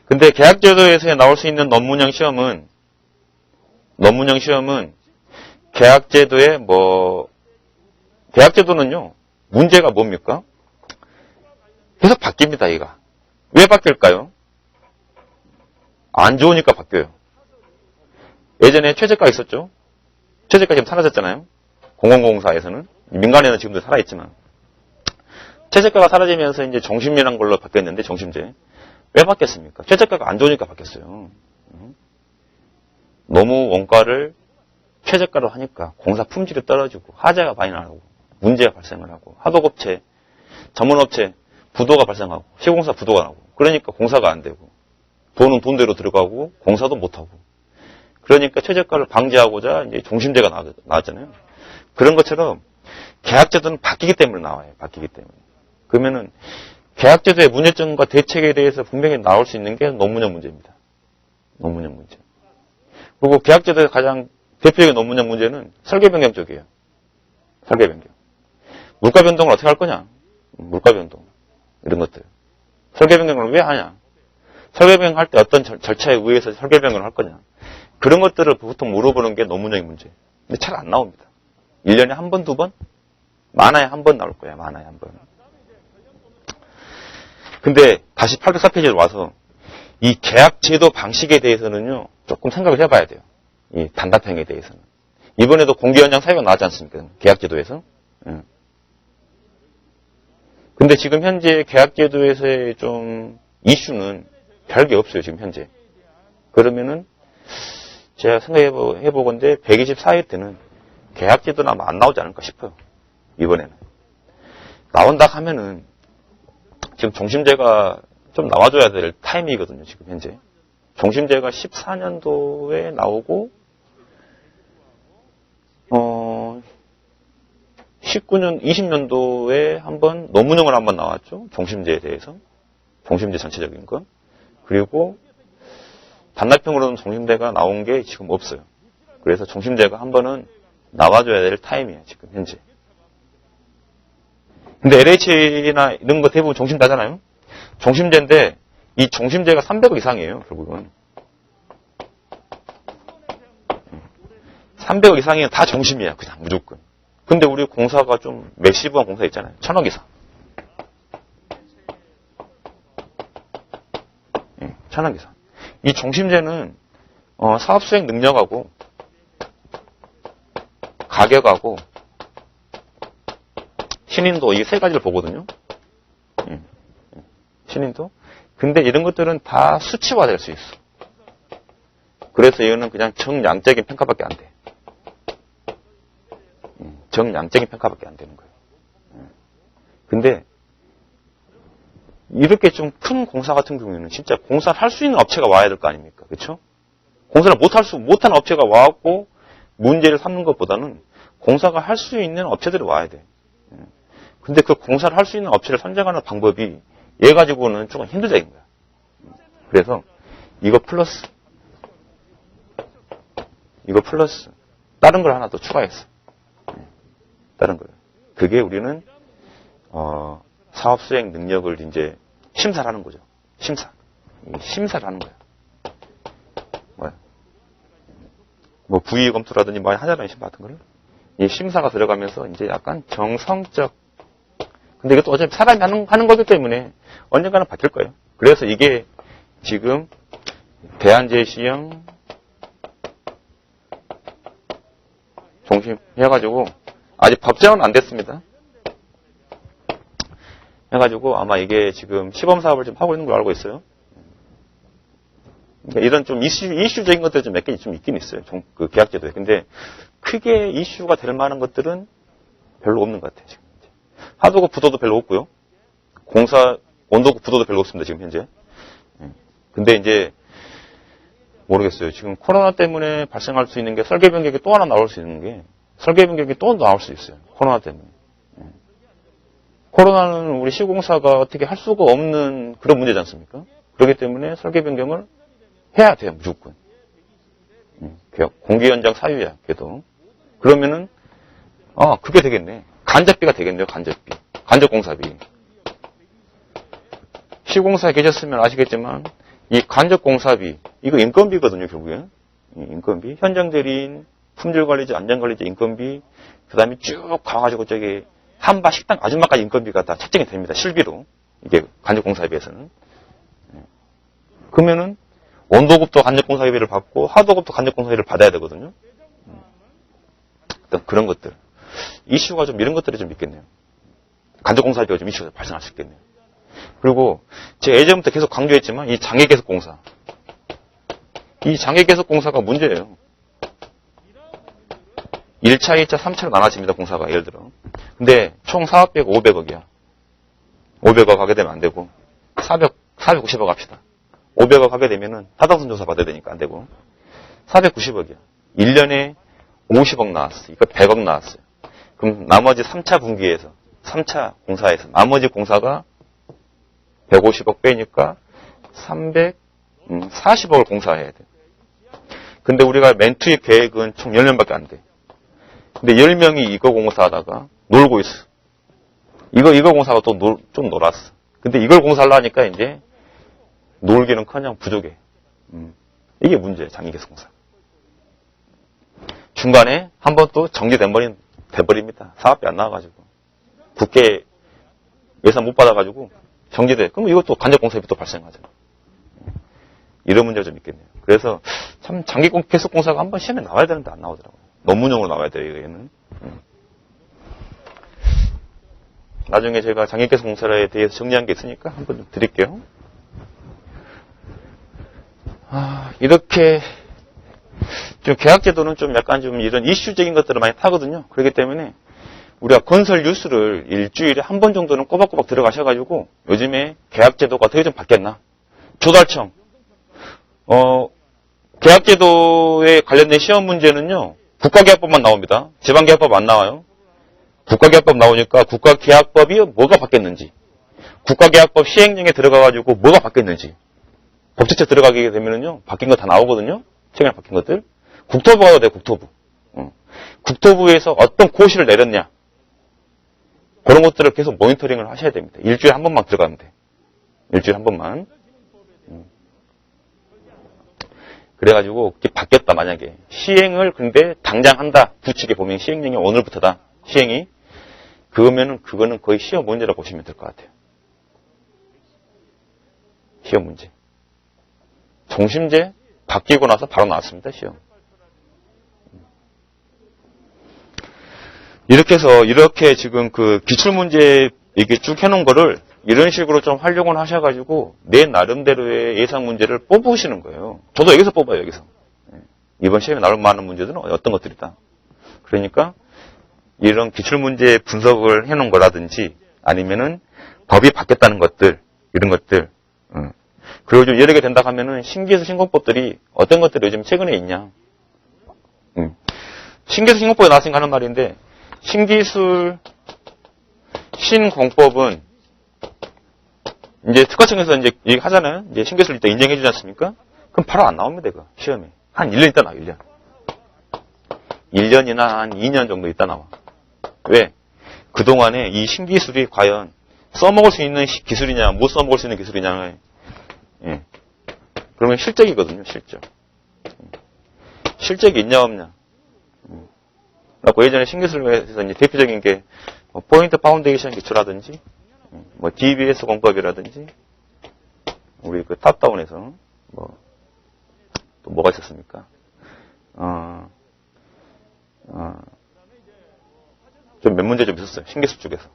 근데 계약제도에서 나올 수 있는 논문형 시험은 계약제도의 계약제도는요, 문제가 뭡니까? 계속 바뀝니다, 얘가. 왜 바뀔까요? 안 좋으니까 바뀌어요. 예전에 최저가 있었죠? 최저가 지금 사라졌잖아요? 공공공사에서는. 민간에는 지금도 살아있지만. 최저가가 사라지면서 이제 정심이라는 걸로 바뀌었는데, 정심제. 왜 바뀌었습니까? 최저가가 안 좋으니까 바뀌었어요. 너무 원가를 최저가로 하니까 공사 품질이 떨어지고, 하자가 많이 나고, 문제가 발생을 하고, 하도업체, 전문업체, 부도가 발생하고, 시공사 부도가 나고, 그러니까 공사가 안 되고, 돈은 돈대로 들어가고 공사도 못하고, 그러니까 최저가를 방지하고자 이제 종심제가 나왔잖아요. 그런 것처럼 계약제도는 바뀌기 때문에 나와요. 바뀌기 때문에. 그러면은 계약제도의 문제점과 대책에 대해서 분명히 나올 수 있는 게 논문형 문제입니다. 논문형 문제. 그리고 계약제도의 가장 대표적인 논문형 문제는 설계 변경 쪽이에요. 설계 변경. 물가 변동을 어떻게 할 거냐? 물가 변동. 이런 것들. 설계 변경을 왜 하냐? 설계 변경할 때 어떤 절차에 의해서 설계 변경을 할 거냐. 그런 것들을 보통 물어보는 게 논문형의 문제. 근데 잘 안 나옵니다. 1년에 한 번, 두 번? 많아야 한 번 나올 거야. 많아야 한 번. 근데 다시 804페이지로 와서 이 계약제도 방식에 대해서는요, 조금 생각을 해봐야 돼요. 이 단답형에 대해서는. 이번에도 공개연장 사유가 나왔지 않습니까? 계약제도에서. 근데 지금 현재 계약제도에서의 좀 이슈는 별게 없어요, 지금 현재. 그러면은 제가 생각해보건데 124회 때는 계약제도는 아마 안 나오지 않을까 싶어요. 이번에는. 나온다 하면은 지금 종심제가 좀 나와줘야 될 타이밍이거든요, 지금 현재. 종심제가 14년도에 나오고 19년, 20년도에 한번 논문형을 한번 나왔죠. 종심제에 대해서. 종심제 전체적인 거. 그리고 단답형으로는 종심제가 나온 게 지금 없어요. 그래서 종심제가 한 번은 나와줘야 될 타임이에요, 지금 현재. 근데 LH나 이런 거 대부분 종심제잖아요. 종심제인데 이 종심제가 300억 이상이에요, 결국은. 300억 이상이면 다 종심이야, 그냥 무조건. 근데 우리 공사가 좀 맥시브한 공사 있잖아요. 1000억 이상. 1000억 이상. 이 종심제는 사업 수행 능력하고 가격하고 신인도 이 세 가지를 보거든요. 신인도. 근데 이런 것들은 다 수치화될 수 있어. 그래서 이거는 그냥 정량적인 평가밖에 안 돼. 정량적인 평가밖에 안 되는 거예요. 근데 이렇게 좀 큰 공사 같은 경우에는 진짜 공사를 할 수 있는 업체가 와야 될 거 아닙니까? 그렇죠? 공사를 못한 업체가 와갖고 문제를 삼는 것보다는 공사가 할 수 있는 업체들이 와야 돼. 근데 그 공사를 할 수 있는 업체를 선정하는 방법이 얘 가지고는 조금 힘들다는 거야. 그래서 이거 플러스 다른 걸 하나 더 추가했어. 다른 걸. 그게 우리는 사업 수행 능력을 이제 심사를 하는 거죠. 심사를 하는 거야. 뭐 부의 검토라든지 뭐 하자라는 심사 같은 거를 이 심사가 들어가면서 이제 약간 정성적. 근데 이것도 어차피 사람이 하는 거기 때문에 언젠가는 바뀔 거예요. 그래서 이게 지금 대안제시형 중심 해가지고 아직 법제화는 안 됐습니다. 해가지고 아마 이게 지금 시범 사업을 좀 하고 있는 걸 알고 있어요. 그러니까 이런 좀 이슈적인 것들이 좀 몇 개 좀 있긴 있어요. 그 계약제도에. 근데 크게 이슈가 될 만한 것들은 별로 없는 것 같아요. 지금. 하도급 부도도 별로 없고요. 공사 원도급 부도도 별로 없습니다. 지금 현재. 근데 이제 모르겠어요. 지금 코로나 때문에 발생할 수 있는 게 설계 변경이 또 하나 나올 수 있는 게 설계 변경이 또 나올 수 있어요. 코로나 때문에. 코로나는 우리 시공사가 어떻게 할 수가 없는 그런 문제지 않습니까? 그렇기 때문에 설계 변경을 해야 돼요. 무조건. 공기 연장 사유야. 그래도. 그러면은 그게 되겠네. 간접비가 되겠네요. 간접공사비. 시공사에 계셨으면 아시겠지만 이 간접공사비 이거 인건비거든요. 결국에. 인건비. 현장 대리인, 품질관리자, 안전관리자 인건비 그 다음에 쭉 가가지고 저기 한바 식당 아줌마까지 인건비가 다 책정이 됩니다. 실비로. 이게 간접공사비에서는. 그러면은 원도급도 간접공사비를 받고 하도급도 간접공사비를 받아야 되거든요. 어떤 그런 것들. 이슈가 좀 이런 것들이 좀 있겠네요. 간접공사비가 좀 이슈가 발생할 수 있겠네요. 그리고 제가 예전부터 계속 강조했지만 이 장애계속공사. 이 장애계속공사가 문제예요. 1차, 2차, 3차로 나눠집니다. 공사가 예를 들어. 근데 총 사업비가 500억이야. 500억 하게 되면 안 되고 490억 합시다. 500억 하게 되면은 타당성 조사 받아야 되니까 안 되고 490억이야. 1년에 50억 나왔어. 이거 100억 나왔어요. 그럼 나머지 3차 분기에서 3차 공사에서 나머지 공사가 150억 빼니까 340억을 공사해야 돼. 근데 우리가 맨 투입 계획은 총 10년밖에 안 돼. 근데 10명이 이거 공사하다가 놀고 있어. 이거 공사가 또 좀 놀았어. 근데 이걸 공사하려 하니까 이제 놀기는커녕 부족해. 이게 문제예요. 장애계속공사. 중간에 한번 또 정지돼버립니다. 사업비 안 나와가지고. 국회 예산 못 받아가지고 정지돼. 그럼 이것도 간접공사비 또 발생하죠. 이런 문제가 좀 있겠네요. 그래서 참 장애계속공사가 한번 시험에 나와야 되는데 안 나오더라고요. 논문용으로 나와야 돼요. 얘는. 나중에 제가 장애계속공사에 대해서 정리한 게 있으니까 한번 좀 드릴게요. 이렇게 좀 계약제도는 좀 약간 좀 이런 이슈적인 것들을 많이 타거든요. 그렇기 때문에 우리가 건설 뉴스를 일주일에 한 번 정도는 꼬박꼬박 들어가셔가지고 요즘에 계약제도가 어떻게 좀 바뀌었나? 조달청. 계약제도에 관련된 시험 문제는요. 국가계약법만 나옵니다. 지방계약법 안 나와요. 국가계약법 나오니까 국가계약법이 뭐가 바뀌었는지, 국가계약법 시행령에 들어가가지고 뭐가 바뀌었는지, 법제처 들어가게 되면은요, 바뀐 거 다 나오거든요. 최근에 바뀐 것들. 국토부가 나와야 돼, 국토부. 국토부에서 어떤 고시를 내렸냐. 그런 것들을 계속 모니터링을 하셔야 됩니다. 일주일에 한 번만 들어가면 돼. 일주일에 한 번만. 그래가지고, 바뀌었다, 만약에. 시행을 근데 당장 한다. 부칙에 보면 시행령이 오늘부터다. 시행이. 그거는 거의 시험 문제라고 보시면 될 것 같아요. 시험 문제. 종심제 바뀌고 나서 바로 나왔습니다. 시험. 이렇게 해서 이렇게 지금 그 기출문제 이렇게 쭉 해놓은 거를 이런 식으로 좀 활용을 하셔가지고 내 나름대로의 예상 문제를 뽑으시는 거예요. 저도 여기서 뽑아요. 여기서. 이번 시험에 나올 만한 문제들은 어떤 것들이다. 그러니까 이런 기출문제 분석을 해놓은 거라든지 아니면은 법이 바뀌었다는 것들 이런 것들 그리고 좀 여러 개 된다 하면은 신기술 신공법들이 어떤 것들이 요즘 최근에 있냐. 신기술 신공법에 나왔으니까 하는 말인데, 신기술 신공법은 이제 특화청에서 이제 얘기하잖아요. 이제 신기술 일단 인정해주지 않습니까? 그럼 바로 안 나옵니다, 이거. 시험에. 한 1년 있다 나와, 1년. 1년이나 한 2년 정도 있다 나와. 왜? 그동안에 이 신기술이 과연 써먹을 수 있는 기술이냐, 못 써먹을 수 있는 기술이냐. 예. 그러면 실적이거든요, 실적. 실적이 있냐, 없냐. 그래서 예전에 신기술에서 이제 대표적인 게, 포인트 파운데이션 기초라든지, DBS 공법이라든지, 우리 그 탑다운에서, 또 뭐가 있었습니까? 좀 몇 문제 좀 있었어요. 신기술 쪽에서.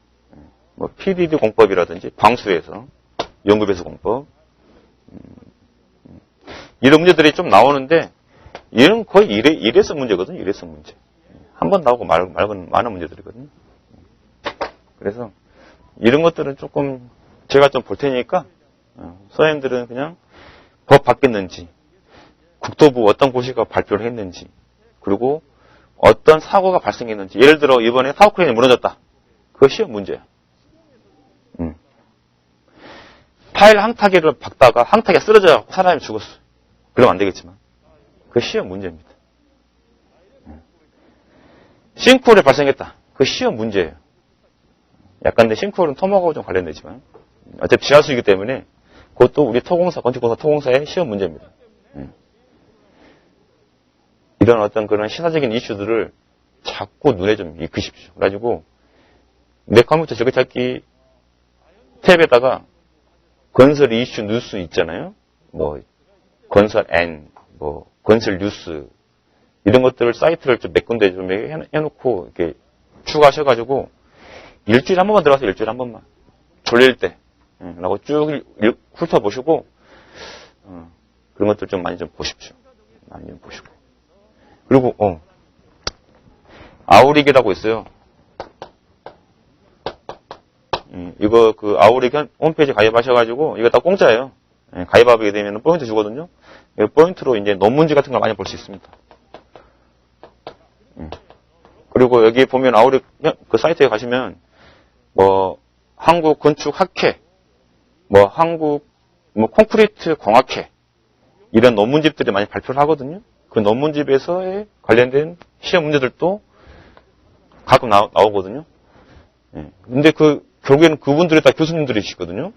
PDD 공법이라든지, 방수에서, 연구배수 공법. 이런 문제들이 좀 나오는데, 이런 거의 일회성 문제거든요, 일회성 문제. 한 번 나오고 말고는 많은 문제들이거든요. 그래서, 이런 것들은 조금, 제가 좀 볼 테니까, 선생님들은 그냥 법 바뀌었는지, 국토부 어떤 고시가 발표를 했는지, 그리고 어떤 사고가 발생했는지, 예를 들어 이번에 타워크레인이 무너졌다. 그거 시험 문제야. 파일 항타기를 박다가 항타기가 쓰러져 사람이 죽었어. 그러면 안 되겠지만. 그거 시험 문제입니다. 싱크홀이 발생했다. 그거 시험 문제예요. 약간 내 싱크홀은 토목하고 좀 관련되지만. 어차피 지하수이기 때문에 그것도 우리 토공사, 건축공사 토공사의 시험 문제입니다. 이런 어떤 그런 시사적인 이슈들을 자꾸 눈에 좀 익히십시오. 그래가지고, 내 컴퓨터 즐겨찾기 탭에다가 건설 이슈 뉴스 있잖아요. 건설 N, 건설 뉴스, 이런 것들을 사이트를 좀 몇 군데 좀 해놓고, 이렇게 추가하셔가지고, 일주일에 한 번만 들어가서 일주일에 한 번만. 졸릴 때, 라고 쭉 훑어보시고, 그런 것들 좀 많이 좀 보십시오. 많이 좀 보시고. 그리고, 아우릭이라고 있어요. 이거, 아우릭 홈페이지 가입하셔가지고, 이거 다 공짜예요. 가입하게 되면 포인트 주거든요. 포인트로 이제 논문지 같은 걸 많이 볼 수 있습니다. 그리고 여기 보면 아우릭 그 사이트에 가시면, 한국 건축학회, 한국, 콘크리트 공학회, 이런 논문집들이 많이 발표를 하거든요. 그 논문집에서의 관련된 시험 문제들도 가끔 나오거든요. 근데 결국에는 그분들이 다 교수님들이시거든요.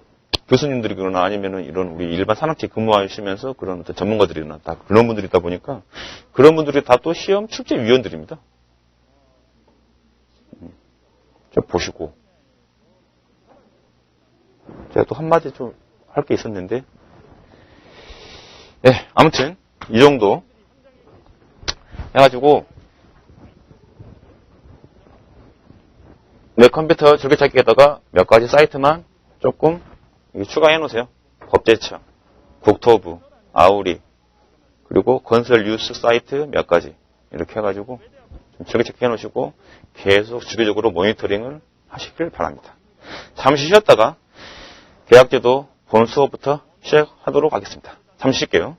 교수님들이거나 아니면은 이런 우리 일반 산업체 근무하시면서 그런 어떤 전문가들이나 다 그런 분들이 있다 보니까 그런 분들이 다 또 시험 출제위원들입니다. 좀 보시고. 제가 또 한마디 좀 할 게 있었는데. 네, 아무튼 이 정도 해가지고 내 컴퓨터 즐겨찾기에다가 몇 가지 사이트만 조금 추가해 놓으세요. 법제처, 국토부, 아우리, 그리고 건설 뉴스 사이트 몇 가지 이렇게 해가지고 좀 즐겨찾기 해놓으시고 계속 주기적으로 모니터링을 하시길 바랍니다. 잠시 쉬었다가 계약제도 본 수업부터 시작하도록 하겠습니다. 잠시 쉴게요.